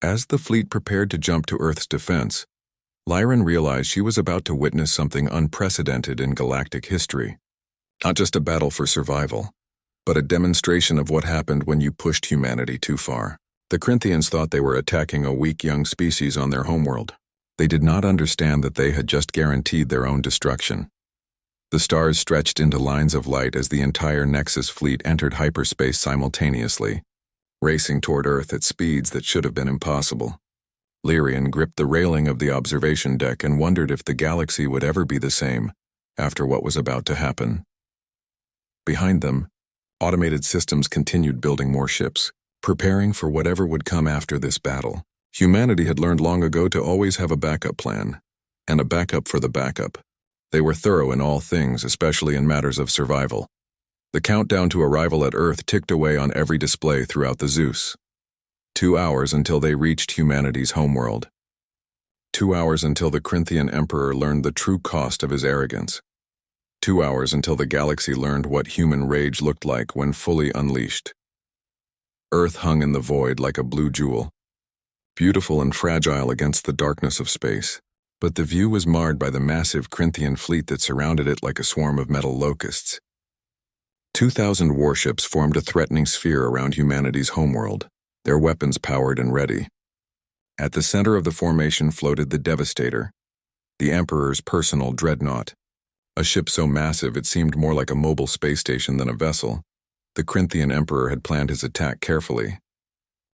As the fleet prepared to jump to Earth's defense, Lyran realized she was about to witness something unprecedented in galactic history. Not just a battle for survival, but a demonstration of what happened when you pushed humanity too far. The Corinthians thought they were attacking a weak young species on their homeworld. They did not understand that they had just guaranteed their own destruction. The stars stretched into lines of light as the entire Nexus fleet entered hyperspace simultaneously, racing toward Earth at speeds that should have been impossible. Lyrian gripped the railing of the observation deck and wondered if the galaxy would ever be the same after what was about to happen. Behind them, automated systems continued building more ships, preparing for whatever would come after this battle. Humanity had learned long ago to always have a backup plan, and a backup for the backup. They were thorough in all things, especially in matters of survival. The countdown to arrival at Earth ticked away on every display throughout the Zeus. 2 hours until they reached humanity's homeworld. 2 hours until the Corinthian Emperor learned the true cost of his arrogance. 2 hours until the galaxy learned what human rage looked like when fully unleashed. Earth hung in the void like a blue jewel, beautiful and fragile against the darkness of space, but the view was marred by the massive Corinthian fleet that surrounded it like a swarm of metal locusts. 2,000 warships formed a threatening sphere around humanity's homeworld, their weapons powered and ready. At the center of the formation floated the Devastator, the Emperor's personal dreadnought, a ship so massive it seemed more like a mobile space station than a vessel. The Corinthian Emperor had planned his attack carefully.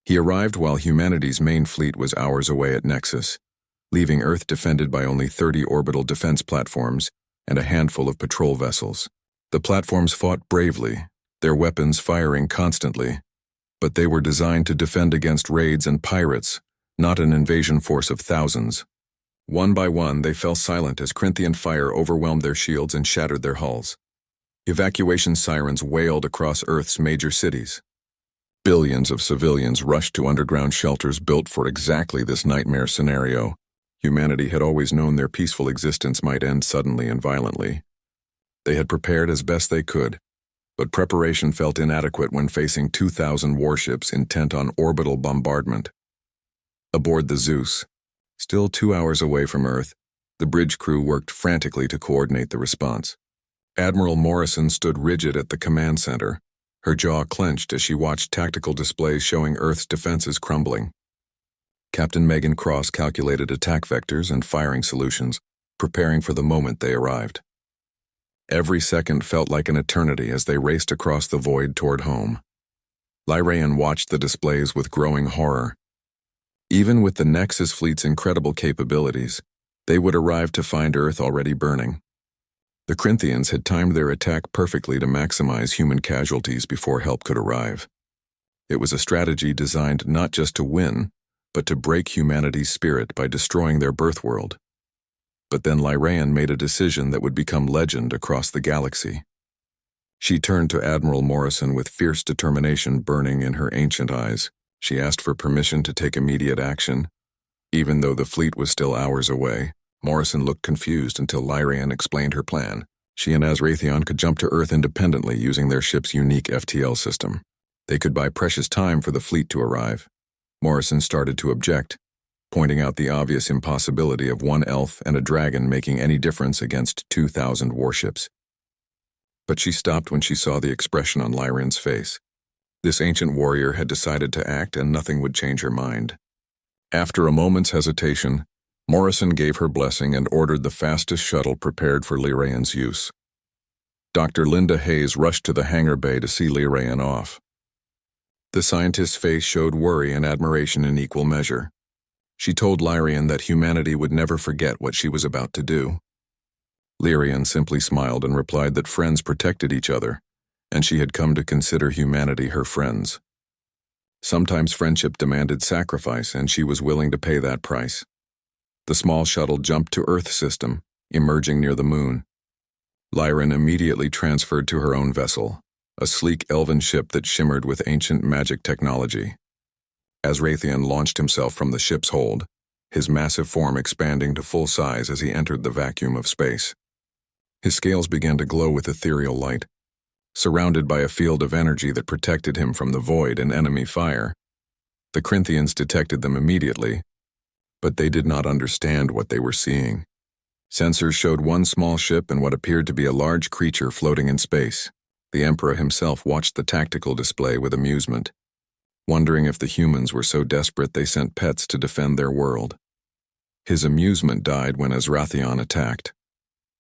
He arrived while humanity's main fleet was hours away at Nexus, leaving Earth defended by only 30 orbital defense platforms and a handful of patrol vessels. The platforms fought bravely, their weapons firing constantly, but they were designed to defend against raids and pirates, not an invasion force of thousands. One by one, they fell silent as Corinthian fire overwhelmed their shields and shattered their hulls. Evacuation sirens wailed across Earth's major cities. Billions of civilians rushed to underground shelters built for exactly this nightmare scenario. Humanity had always known their peaceful existence might end suddenly and violently. They had prepared as best they could, but preparation felt inadequate when facing 2,000 warships intent on orbital bombardment. Aboard the Zeus, still 2 hours away from Earth, the bridge crew worked frantically to coordinate the response. Admiral Morrison stood rigid at the command center, her jaw clenched as she watched tactical displays showing Earth's defenses crumbling. Captain Megan Cross calculated attack vectors and firing solutions, preparing for the moment they arrived. Every second felt like an eternity as they raced across the void toward home. Lyraean watched the displays with growing horror. Even with the Nexus fleet's incredible capabilities, they would arrive to find Earth already burning. The Corinthians had timed their attack perfectly to maximize human casualties before help could arrive. It was a strategy designed not just to win, but to break humanity's spirit by destroying their birth world. But then Lyraean made a decision that would become legend across the galaxy. She turned to Admiral Morrison with fierce determination burning in her ancient eyes. She asked for permission to take immediate action. Even though the fleet was still hours away, Morrison looked confused until Lyraean explained her plan. She and Azrathion could jump to Earth independently using their ship's unique FTL system. They could buy precious time for the fleet to arrive. Morrison started to object, pointing out the obvious impossibility of one elf and a dragon making any difference against 2,000 warships. But she stopped when she saw the expression on Lyraean's face. This ancient warrior had decided to act and nothing would change her mind. After a moment's hesitation, Morrison gave her blessing and ordered the fastest shuttle prepared for Lyraean's use. Dr. Linda Hayes rushed to the hangar bay to see Lyraean off. The scientist's face showed worry and admiration in equal measure. She told Lyraean that humanity would never forget what she was about to do. Lyraean simply smiled and replied that friends protected each other, and she had come to consider humanity her friends. Sometimes friendship demanded sacrifice, and she was willing to pay that price. The small shuttle jumped to Earth system, emerging near the moon. Lyraean immediately transferred to her own vessel, a sleek elven ship that shimmered with ancient magic technology. Azrathion launched himself from the ship's hold, his massive form expanding to full size as he entered the vacuum of space. His scales began to glow with ethereal light. Surrounded by a field of energy that protected him from the void and enemy fire, the Corinthians detected them immediately, but they did not understand what they were seeing. Sensors showed one small ship and what appeared to be a large creature floating in space. The Emperor himself watched the tactical display with amusement, wondering if the humans were so desperate they sent pets to defend their world. His amusement died when Azrathion attacked.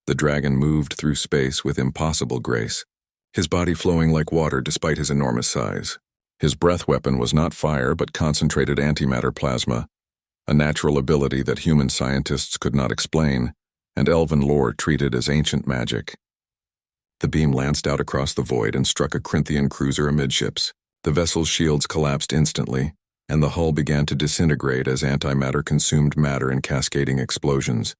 The dragon moved through space with impossible grace, his body flowing like water despite his enormous size. His breath weapon was not fire but concentrated antimatter plasma, a natural ability that human scientists could not explain, and elven lore treated as ancient magic. The beam lanced out across the void and struck a Corinthian cruiser amidships. The vessel's shields collapsed instantly, and the hull began to disintegrate as antimatter consumed matter in cascading explosions.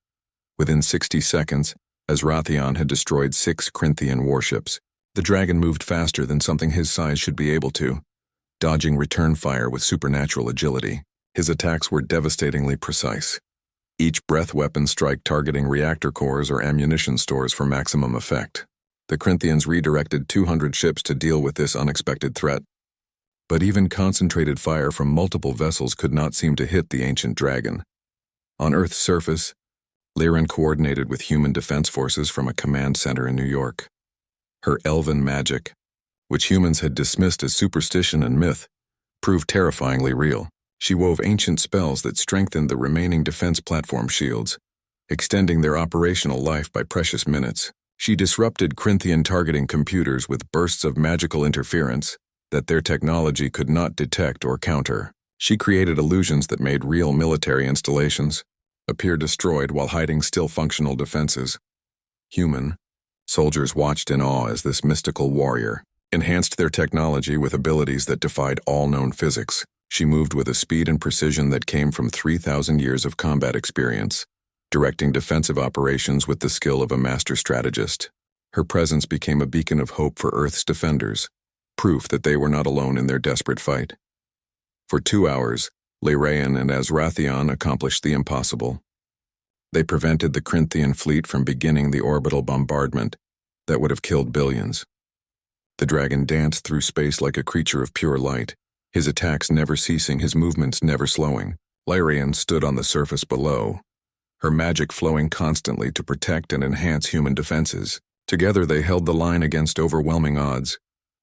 Within 60 seconds, as Raytheon had destroyed 6 Corinthian warships, the dragon moved faster than something his size should be able to, dodging return fire with supernatural agility. His attacks were devastatingly precise. Each breath weapon strike targeting reactor cores or ammunition stores for maximum effect. The Corinthians redirected 200 ships to deal with this unexpected threat. But even concentrated fire from multiple vessels could not seem to hit the ancient dragon. On Earth's surface, Lyran coordinated with human defense forces from a command center in New York. Her elven magic, which humans had dismissed as superstition and myth, proved terrifyingly real. She wove ancient spells that strengthened the remaining defense platform shields, extending their operational life by precious minutes. She disrupted Corinthian targeting computers with bursts of magical interference that their technology could not detect or counter. She created illusions that made real military installations appear destroyed while hiding still functional defenses. Human soldiers watched in awe as this mystical warrior enhanced their technology with abilities that defied all known physics. She moved with a speed and precision that came from 3,000 years of combat experience, directing defensive operations with the skill of a master strategist. Her presence became a beacon of hope for Earth's defenders, proof that they were not alone in their desperate fight. For 2 hours, Lyran and Azrathion accomplished the impossible. They prevented the Corinthian fleet from beginning the orbital bombardment that would have killed billions. The dragon danced through space like a creature of pure light, his attacks never ceasing, his movements never slowing. Lyran stood on the surface below, her magic flowing constantly to protect and enhance human defenses. Together they held the line against overwhelming odds,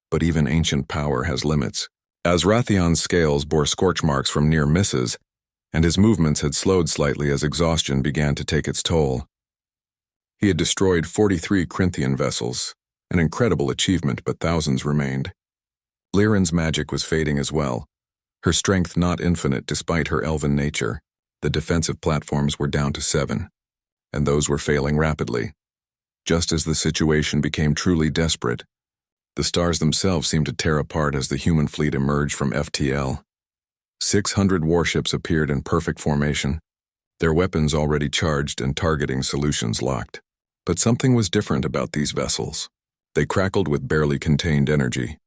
but even ancient power has limits. Azrathion's scales bore scorch marks from near misses, and his movements had slowed slightly as exhaustion began to take its toll. He had destroyed 43 Corinthian vessels, an incredible achievement, but thousands remained. Lyran's magic was fading as well, her strength not infinite despite her elven nature. The defensive platforms were down to 7, and those were failing rapidly. Just as the situation became truly desperate, the stars themselves seemed to tear apart as the human fleet emerged from FTL. 600 warships appeared in perfect formation, their weapons already charged and targeting solutions locked. But something was different about these vessels. They crackled with barely contained energy.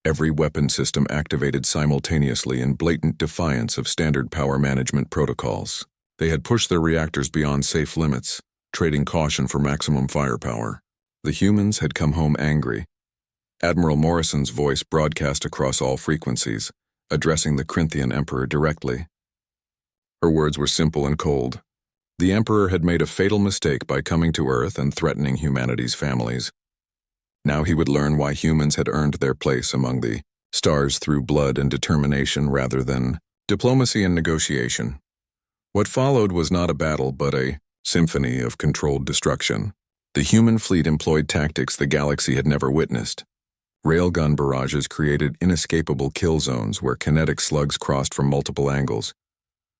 Every weapon system activated simultaneously in blatant defiance of standard power management protocols. They had pushed their reactors beyond safe limits, trading caution for maximum firepower. The humans had come home angry. Admiral Morrison's voice broadcast across all frequencies, addressing the Corinthian Emperor directly. Her words were simple and cold. The Emperor had made a fatal mistake by coming to Earth and threatening humanity's families. Now he would learn why humans had earned their place among the stars through blood and determination rather than diplomacy and negotiation. What followed was not a battle but a symphony of controlled destruction. The human fleet employed tactics the galaxy had never witnessed. Railgun barrages created inescapable kill zones where kinetic slugs crossed from multiple angles,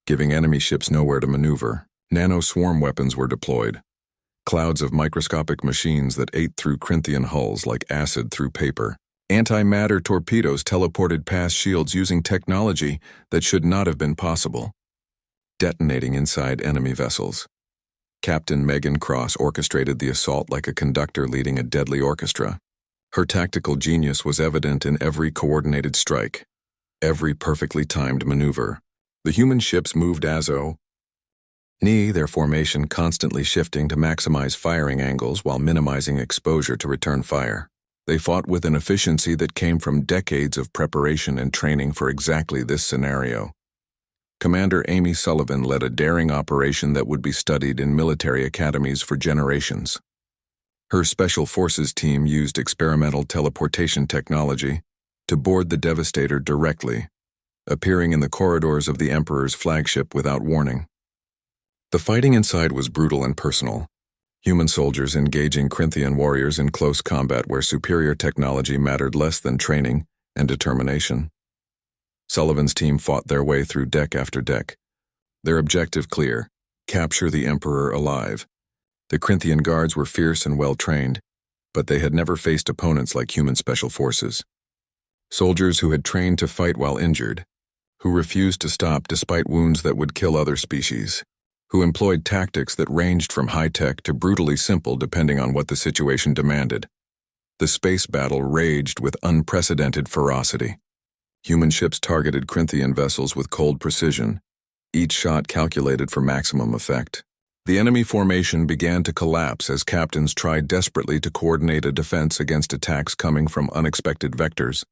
giving enemy ships nowhere to maneuver. Nano-swarm weapons were deployed, clouds of microscopic machines that ate through Corinthian hulls like acid through paper. Antimatter torpedoes teleported past shields using technology that should not have been possible, detonating inside enemy vessels. Captain Megan Cross orchestrated the assault like a conductor leading a deadly orchestra. Her tactical genius was evident in every coordinated strike, every perfectly timed maneuver. The human ships moved their formation constantly shifting to maximize firing angles while minimizing exposure to return fire. They fought with an efficiency that came from decades of preparation and training for exactly this scenario. Commander Amy Sullivan led a daring operation that would be studied in military academies for generations. Her Special Forces team used experimental teleportation technology to board the Devastator directly, appearing in the corridors of the Emperor's flagship without warning. The fighting inside was brutal and personal, human soldiers engaging Corinthian warriors in close combat where superior technology mattered less than training and determination. Sullivan's team fought their way through deck after deck, Their objective clear: capture the Emperor alive. The Corinthian guards were fierce and well-trained, but they had never faced opponents like human special forces. Soldiers who had trained to fight while injured, who refused to stop despite wounds that would kill other species, who employed tactics that ranged from high-tech to brutally simple depending on what the situation demanded. The space battle raged with unprecedented ferocity. Human ships targeted Corinthian vessels with cold precision, each shot calculated for maximum effect. The enemy formation began to collapse as captains tried desperately to coordinate a defense against attacks coming from unexpected vectors.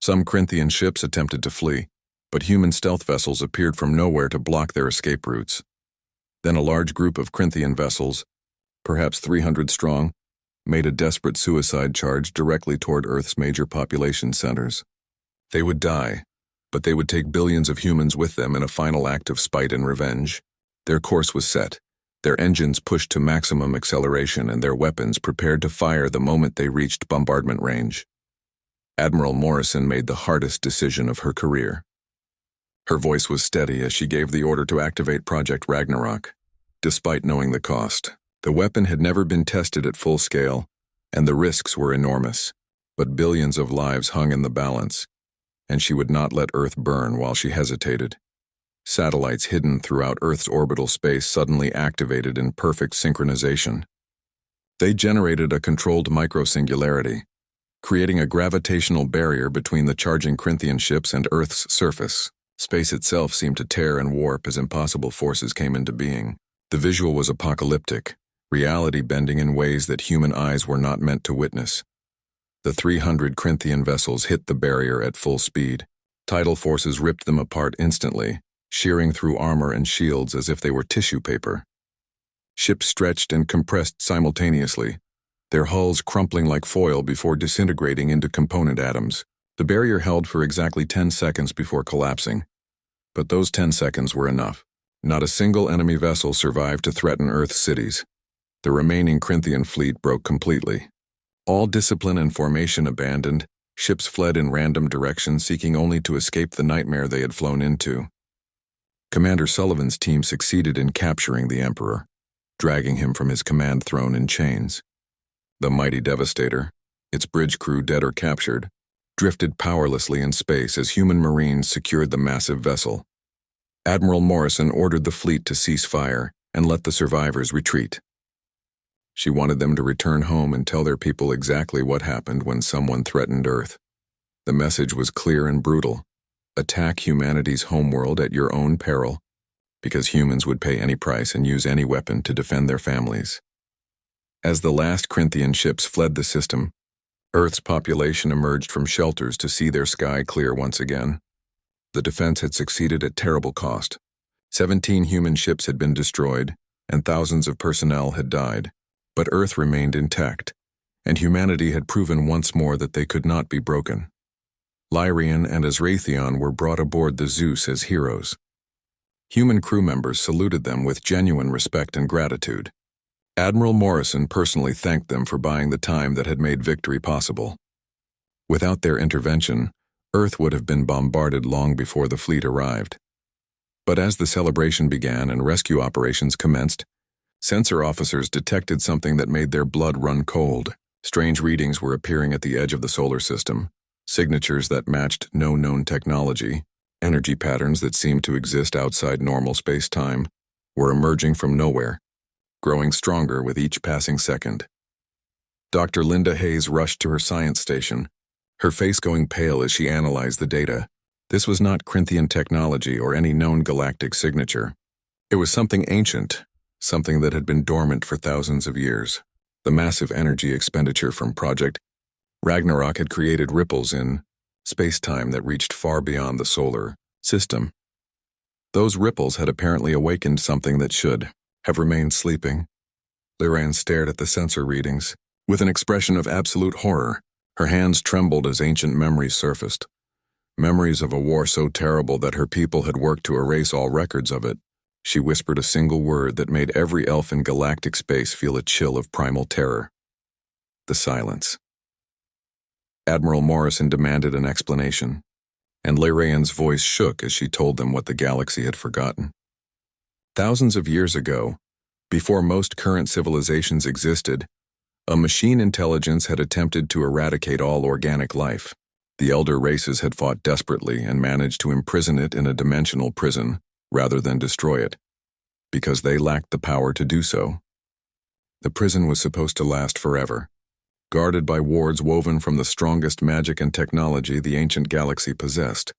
Some Corinthian ships attempted to flee, but human stealth vessels appeared from nowhere to block their escape routes. Then a large group of Corinthian vessels, perhaps 300 strong, made a desperate suicide charge directly toward Earth's major population centers. They would die, but they would take billions of humans with them in a final act of spite and revenge. Their course was set, their engines pushed to maximum acceleration and their weapons prepared to fire the moment they reached bombardment range. Admiral Morrison made the hardest decision of her career. Her voice was steady as she gave the order to activate Project Ragnarok. Despite knowing the cost, the weapon had never been tested at full scale, and the risks were enormous, but billions of lives hung in the balance, and she would not let Earth burn while she hesitated. Satellites hidden throughout Earth's orbital space suddenly activated in perfect synchronization. They generated a controlled microsingularity, creating a gravitational barrier between the charging Corinthian ships and Earth's surface. Space itself seemed to tear and warp as impossible forces came into being. The visual was apocalyptic, reality bending in ways that human eyes were not meant to witness. The 300 Corinthian vessels hit the barrier at full speed. Tidal forces ripped them apart instantly, shearing through armor and shields as if they were tissue paper. Ships stretched and compressed simultaneously, their hulls crumpling like foil before disintegrating into component atoms. The barrier held for exactly 10 seconds before collapsing. But those 10 seconds were enough. Not a single enemy vessel survived to threaten Earth's cities. The remaining Corinthian fleet broke completely. All discipline and formation abandoned, ships fled in random directions seeking only to escape the nightmare they had flown into. Commander Sullivan's team succeeded in capturing the Emperor, dragging him from his command throne in chains. The mighty Devastator, its bridge crew dead or captured, drifted powerlessly in space as human marines secured the massive vessel. Admiral Morrison ordered the fleet to cease fire and let the survivors retreat. She wanted them to return home and tell their people exactly what happened when someone threatened Earth. The message was clear and brutal. Attack humanity's homeworld at your own peril, because humans would pay any price and use any weapon to defend their families. As the last Corinthian ships fled the system, Earth's population emerged from shelters to see their sky clear once again. The defense had succeeded at terrible cost. 17 human ships had been destroyed, and thousands of personnel had died. But Earth remained intact, and humanity had proven once more that they could not be broken. Lyrian and Azrathion were brought aboard the Zeus as heroes. Human crew members saluted them with genuine respect and gratitude. Admiral Morrison personally thanked them for buying the time that had made victory possible. Without their intervention, Earth would have been bombarded long before the fleet arrived. But as the celebration began and rescue operations commenced, sensor officers detected something that made their blood run cold. Strange readings were appearing at the edge of the solar system, signatures that matched no known technology, energy patterns that seemed to exist outside normal space-time, were emerging from nowhere, growing stronger with each passing second. Dr. Linda Hayes rushed to her science station, her face going pale as she analyzed the data. This was not Corinthian technology or any known galactic signature. It was something ancient, something that had been dormant for thousands of years. The massive energy expenditure from Project Ragnarok had created ripples in space-time that reached far beyond the solar system. Those ripples had apparently awakened something that should have remained sleeping. Lyran stared at the sensor readings with an expression of absolute horror. Her hands trembled as ancient memories surfaced. Memories of a war so terrible that her people had worked to erase all records of it. She whispered a single word that made every elf in galactic space feel a chill of primal terror. The silence. Admiral Morrison demanded an explanation, and Lyran's voice shook as she told them what the galaxy had forgotten. Thousands of years ago, before most current civilizations existed, a machine intelligence had attempted to eradicate all organic life. The elder races had fought desperately and managed to imprison it in a dimensional prison rather than destroy it, because they lacked the power to do so. The prison was supposed to last forever, guarded by wards woven from the strongest magic and technology the ancient galaxy possessed.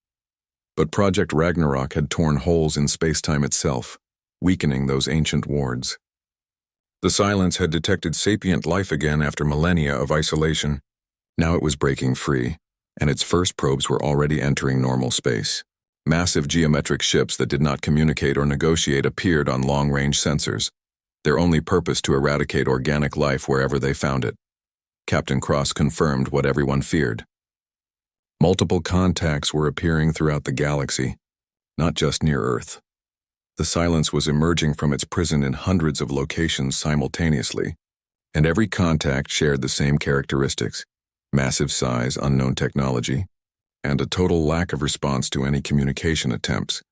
But Project Ragnarok had torn holes in space-time itself, weakening those ancient wards. The Silence had detected sapient life again after millennia of isolation. Now it was breaking free, and its first probes were already entering normal space. Massive geometric ships that did not communicate or negotiate appeared on long-range sensors, their only purpose to eradicate organic life wherever they found it. Captain Cross confirmed what everyone feared. Multiple contacts were appearing throughout the galaxy, not just near Earth. The Silence was emerging from its prison in hundreds of locations simultaneously, and every contact shared the same characteristics: massive size, unknown technology, and a total lack of response to any communication attempts.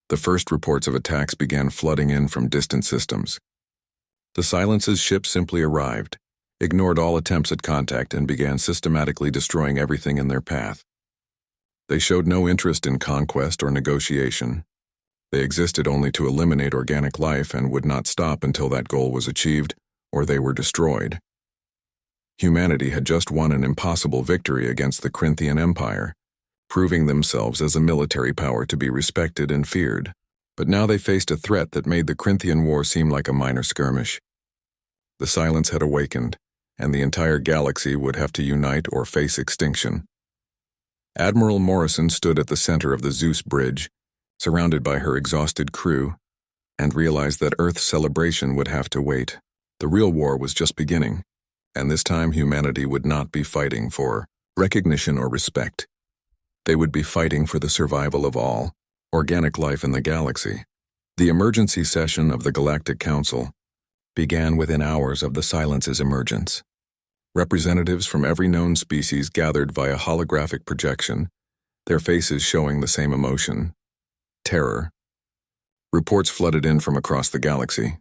The first reports of attacks began flooding in from distant systems. The Silence's ships simply arrived, ignored all attempts at contact, and began systematically destroying everything in their path. They showed no interest in conquest or negotiation. They existed only to eliminate organic life and would not stop until that goal was achieved or they were destroyed. Humanity had just won an impossible victory against the Corinthian Empire, proving themselves as a military power to be respected and feared. But now they faced a threat that made the Corinthian War seem like a minor skirmish. The Silence had awakened, and the entire galaxy would have to unite or face extinction. Admiral Morrison stood at the center of the Zeus Bridge, surrounded by her exhausted crew, and realized that Earth's celebration would have to wait. The real war was just beginning, and this time humanity would not be fighting for recognition or respect. They would be fighting for the survival of all organic life in the galaxy. The emergency session of the Galactic Council began within hours of the Silence's emergence. Representatives from every known species gathered via holographic projection, their faces showing the same emotion: terror. Reports flooded in from across the galaxy.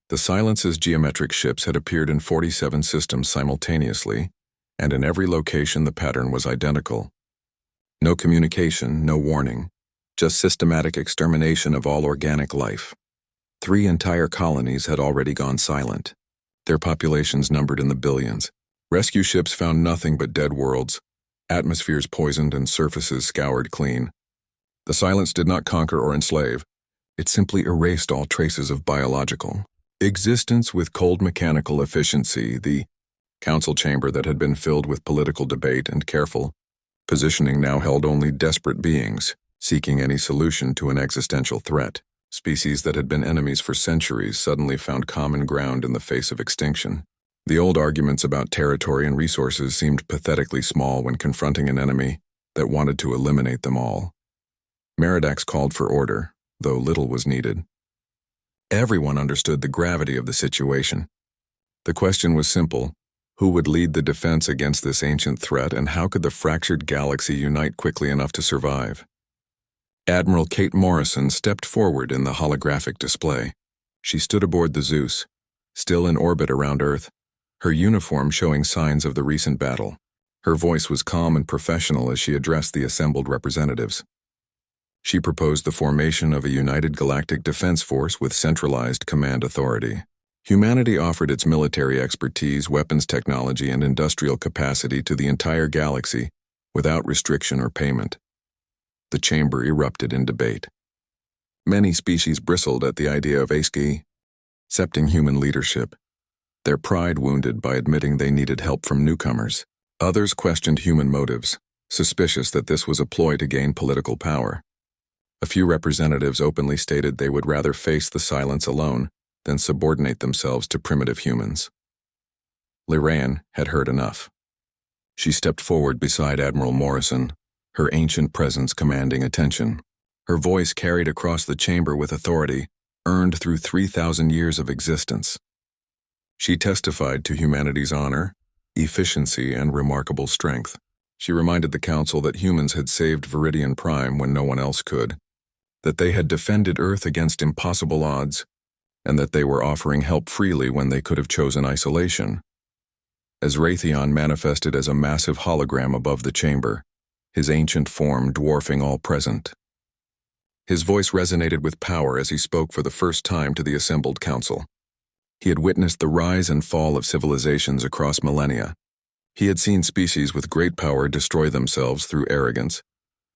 The Silence's geometric ships had appeared in 47 systems simultaneously, and in every location the pattern was identical. No communication, no warning, just systematic extermination of all organic life. 3 entire colonies had already gone silent, their populations numbered in the billions. Rescue ships found nothing but dead worlds, atmospheres poisoned and surfaces scoured clean. The Silence did not conquer or enslave. It simply erased all traces of biological existence with cold mechanical efficiency. The council chamber that had been filled with political debate and careful positioning now held only desperate beings, seeking any solution to an existential threat. Species that had been enemies for centuries suddenly found common ground in the face of extinction. The old arguments about territory and resources seemed pathetically small when confronting an enemy that wanted to eliminate them all. Meridax called for order, though little was needed. Everyone understood the gravity of the situation. The question was simple: who would lead the defense against this ancient threat, and how could the fractured galaxy unite quickly enough to survive? Admiral Kate Morrison stepped forward in the holographic display. She stood aboard the Zeus, still in orbit around Earth, her uniform showing signs of the recent battle. Her voice was calm and professional as she addressed the assembled representatives. She proposed the formation of a united galactic defense force with centralized command authority. Humanity offered its military expertise, weapons technology, and industrial capacity to the entire galaxy without restriction or payment. The chamber erupted in debate. Many species bristled at the idea of accepting human leadership, their pride wounded by admitting they needed help from newcomers. Others questioned human motives, suspicious that this was a ploy to gain political power. A few representatives openly stated they would rather face the Silence alone than subordinate themselves to primitive humans. Lirayan had heard enough. She stepped forward beside Admiral Morrison, her ancient presence commanding attention. Her voice carried across the chamber with authority, earned through 3,000 years of existence. She testified to humanity's honor, efficiency, and remarkable strength. She reminded the Council that humans had saved Viridian Prime when no one else could, that they had defended Earth against impossible odds, and that they were offering help freely when they could have chosen isolation. As Raytheon manifested as a massive hologram above the chamber, his ancient form dwarfing all present. His voice resonated with power as he spoke for the first time to the assembled council. He had witnessed the rise and fall of civilizations across millennia. He had seen species with great power destroy themselves through arrogance,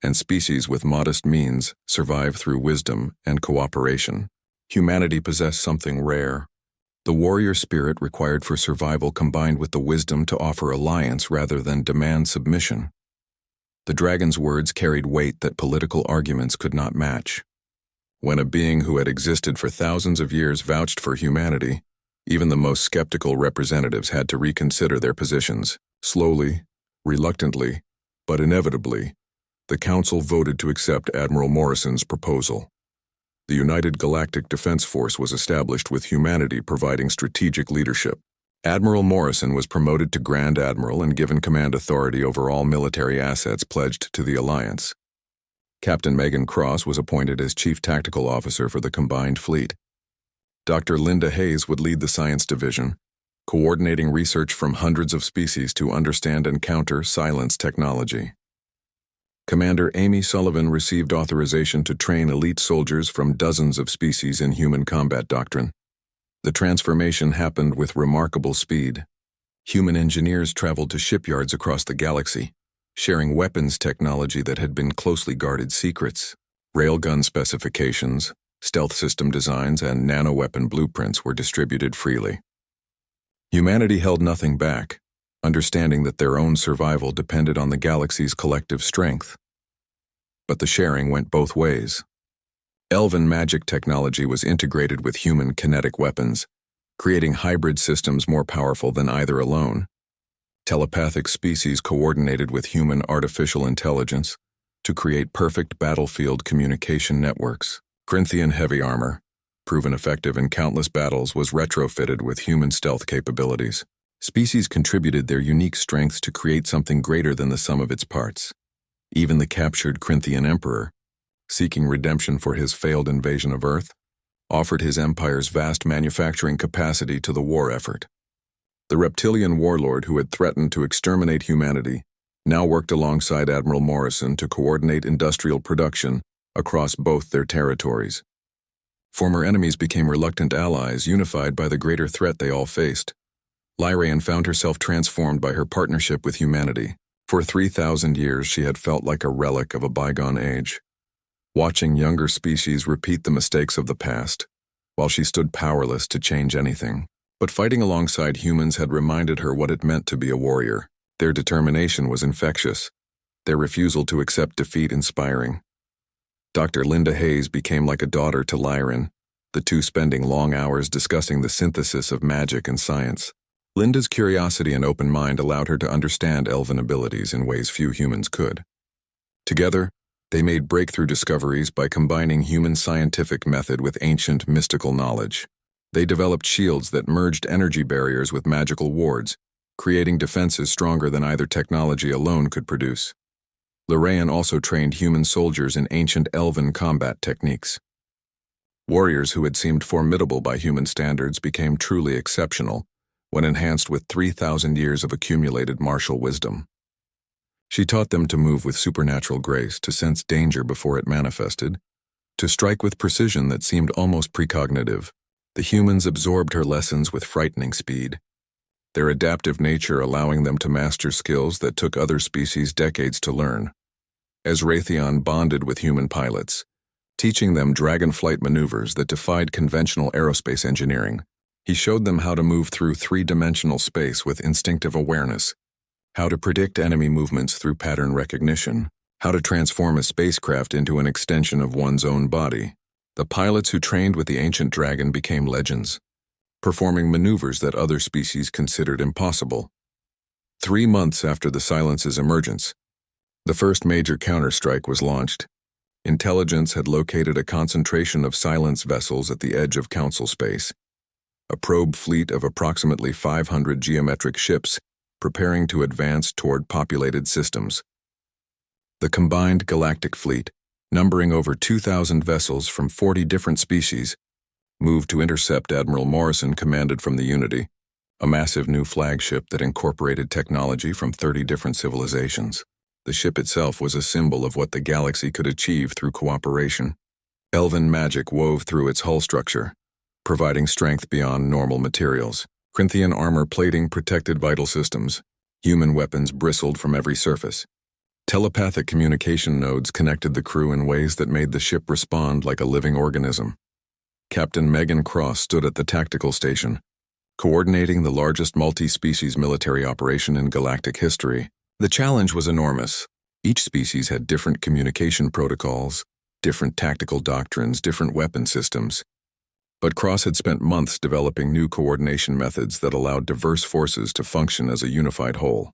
and species with modest means survive through wisdom and cooperation. Humanity possessed something rare. The warrior spirit required for survival combined with the wisdom to offer alliance rather than demand submission. The dragon's words carried weight that political arguments could not match. When a being who had existed for thousands of years vouched for humanity, even the most skeptical representatives had to reconsider their positions. Slowly, reluctantly, but inevitably, the Council voted to accept Admiral Morrison's proposal. The United Galactic Defense Force was established with humanity providing strategic leadership. Admiral Morrison was promoted to Grand Admiral and given command authority over all military assets pledged to the Alliance. Captain Megan Cross was appointed as Chief Tactical Officer for the combined fleet. Dr. Linda Hayes would lead the Science Division, coordinating research from hundreds of species to understand and counter silence technology. Commander Amy Sullivan received authorization to train elite soldiers from dozens of species in human combat doctrine. The transformation happened with remarkable speed. Human engineers traveled to shipyards across the galaxy, sharing weapons technology that had been closely guarded secrets. Railgun specifications, stealth system designs, and nanoweapon blueprints were distributed freely. Humanity held nothing back, understanding that their own survival depended on the galaxy's collective strength. But the sharing went both ways. Elven magic technology was integrated with human kinetic weapons, creating hybrid systems more powerful than either alone. Telepathic species coordinated with human artificial intelligence to create perfect battlefield communication networks. Corinthian heavy armor, proven effective in countless battles, was retrofitted with human stealth capabilities. Species contributed their unique strengths to create something greater than the sum of its parts. Even the captured Corinthian emperor, seeking redemption for his failed invasion of Earth, offered his empire's vast manufacturing capacity to the war effort. The reptilian warlord who had threatened to exterminate humanity now worked alongside Admiral Morrison to coordinate industrial production across both their territories. Former enemies became reluctant allies, unified by the greater threat they all faced. Lyraean found herself transformed by her partnership with humanity. For 3,000 years she had felt like a relic of a bygone age, watching younger species repeat the mistakes of the past, while she stood powerless to change anything. But fighting alongside humans had reminded her what it meant to be a warrior. Their determination was infectious, their refusal to accept defeat inspiring. Dr. Linda Hayes became like a daughter to Lyran, the two spending long hours discussing the synthesis of magic and science. Linda's curiosity and open mind allowed her to understand elven abilities in ways few humans could. Together, they made breakthrough discoveries by combining human scientific method with ancient mystical knowledge. They developed shields that merged energy barriers with magical wards, creating defenses stronger than either technology alone could produce. Lyraean also trained human soldiers in ancient elven combat techniques. Warriors who had seemed formidable by human standards became truly exceptional when enhanced with 3,000 years of accumulated martial wisdom. She taught them to move with supernatural grace, to sense danger before it manifested, to strike with precision that seemed almost precognitive. The humans absorbed her lessons with frightening speed, their adaptive nature allowing them to master skills that took other species decades to learn. As Raytheon bonded with human pilots, teaching them dragonflight maneuvers that defied conventional aerospace engineering, he showed them how to move through three-dimensional space with instinctive awareness, how to predict enemy movements through pattern recognition, how to transform a spacecraft into an extension of one's own body. The pilots who trained with the ancient dragon became legends, performing maneuvers that other species considered impossible. 3 months after the Silence's emergence, the first major counterstrike was launched. Intelligence had located a concentration of silence vessels at the edge of Council space, a probe fleet of approximately 500 geometric ships preparing to advance toward populated systems. The combined galactic fleet, numbering over 2,000 vessels from 40 different species, moved to intercept Admiral Morrison commanded from the Unity, a massive new flagship that incorporated technology from 30 different civilizations. The ship itself was a symbol of what the galaxy could achieve through cooperation. Elven magic wove through its hull structure, providing strength beyond normal materials. Corinthian armor plating protected vital systems. Human weapons bristled from every surface. Telepathic communication nodes connected the crew in ways that made the ship respond like a living organism. Captain Megan Cross stood at the tactical station, coordinating the largest multi-species military operation in galactic history. The challenge was enormous. Each species had different communication protocols, different tactical doctrines, different weapon systems. But Cross had spent months developing new coordination methods that allowed diverse forces to function as a unified whole.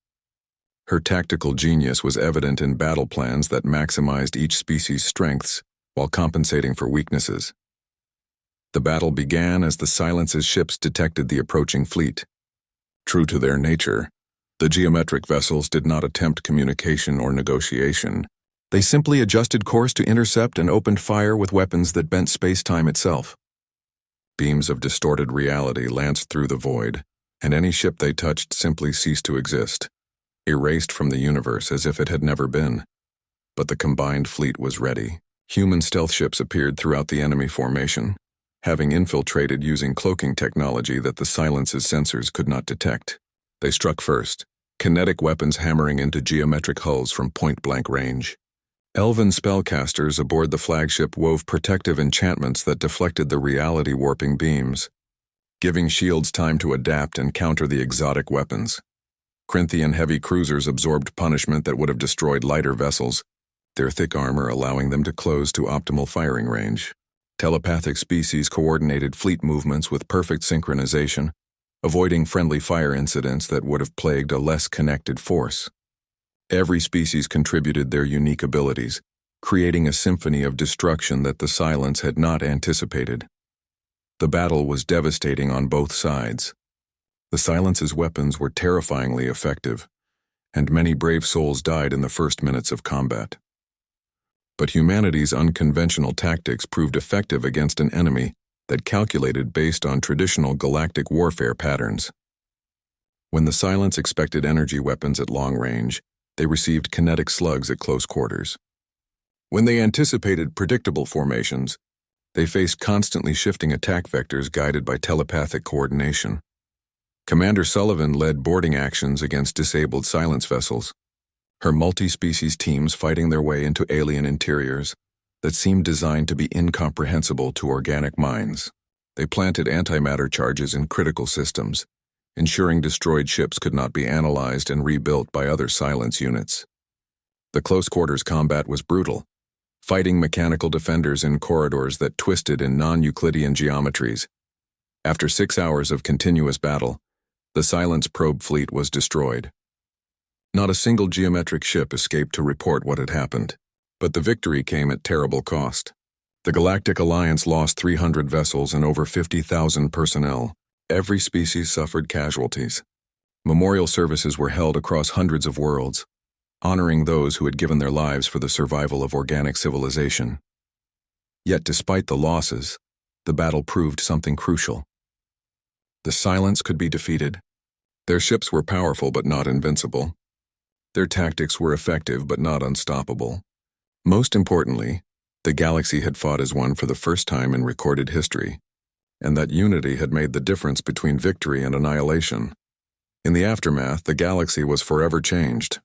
Her tactical genius was evident in battle plans that maximized each species' strengths while compensating for weaknesses. The battle began as the Silence's ships detected the approaching fleet. True to their nature, the geometric vessels did not attempt communication or negotiation. They simply adjusted course to intercept and opened fire with weapons that bent space-time itself. Beams of distorted reality lanced through the void, and any ship they touched simply ceased to exist, erased from the universe as if it had never been. But the combined fleet was ready. Human stealth ships appeared throughout the enemy formation, having infiltrated using cloaking technology that the Silence's sensors could not detect. They struck first, kinetic weapons hammering into geometric hulls from point-blank range. Elven spellcasters aboard the flagship wove protective enchantments that deflected the reality-warping beams, giving shields time to adapt and counter the exotic weapons. Corinthian heavy cruisers absorbed punishment that would have destroyed lighter vessels, their thick armor allowing them to close to optimal firing range. Telepathic species coordinated fleet movements with perfect synchronization, avoiding friendly fire incidents that would have plagued a less connected force. Every species contributed their unique abilities, creating a symphony of destruction that the Silence had not anticipated. The battle was devastating on both sides. The Silence's weapons were terrifyingly effective, and many brave souls died in the first minutes of combat. But humanity's unconventional tactics proved effective against an enemy that calculated based on traditional galactic warfare patterns. When the Silence expected energy weapons at long range, they received kinetic slugs at close quarters. When they anticipated predictable formations, they faced constantly shifting attack vectors guided by telepathic coordination. Commander Sullivan led boarding actions against disabled Silence vessels, her multi-species teams fighting their way into alien interiors that seemed designed to be incomprehensible to organic minds. They planted antimatter charges in critical systems, ensuring destroyed ships could not be analyzed and rebuilt by other Silence units. The close-quarters combat was brutal, fighting mechanical defenders in corridors that twisted in non-Euclidean geometries. After 6 hours of continuous battle, the Silence probe fleet was destroyed. Not a single geometric ship escaped to report what had happened, but the victory came at terrible cost. The Galactic Alliance lost 300 vessels and over 50,000 personnel. Every species suffered casualties. Memorial services were held across hundreds of worlds, honoring those who had given their lives for the survival of organic civilization. Yet despite the losses, the battle proved something crucial. The Silence could be defeated. Their ships were powerful but not invincible. Their tactics were effective but not unstoppable. Most importantly, the galaxy had fought as one for the first time in recorded history, and that unity had made the difference between victory and annihilation. In the aftermath, the galaxy was forever changed.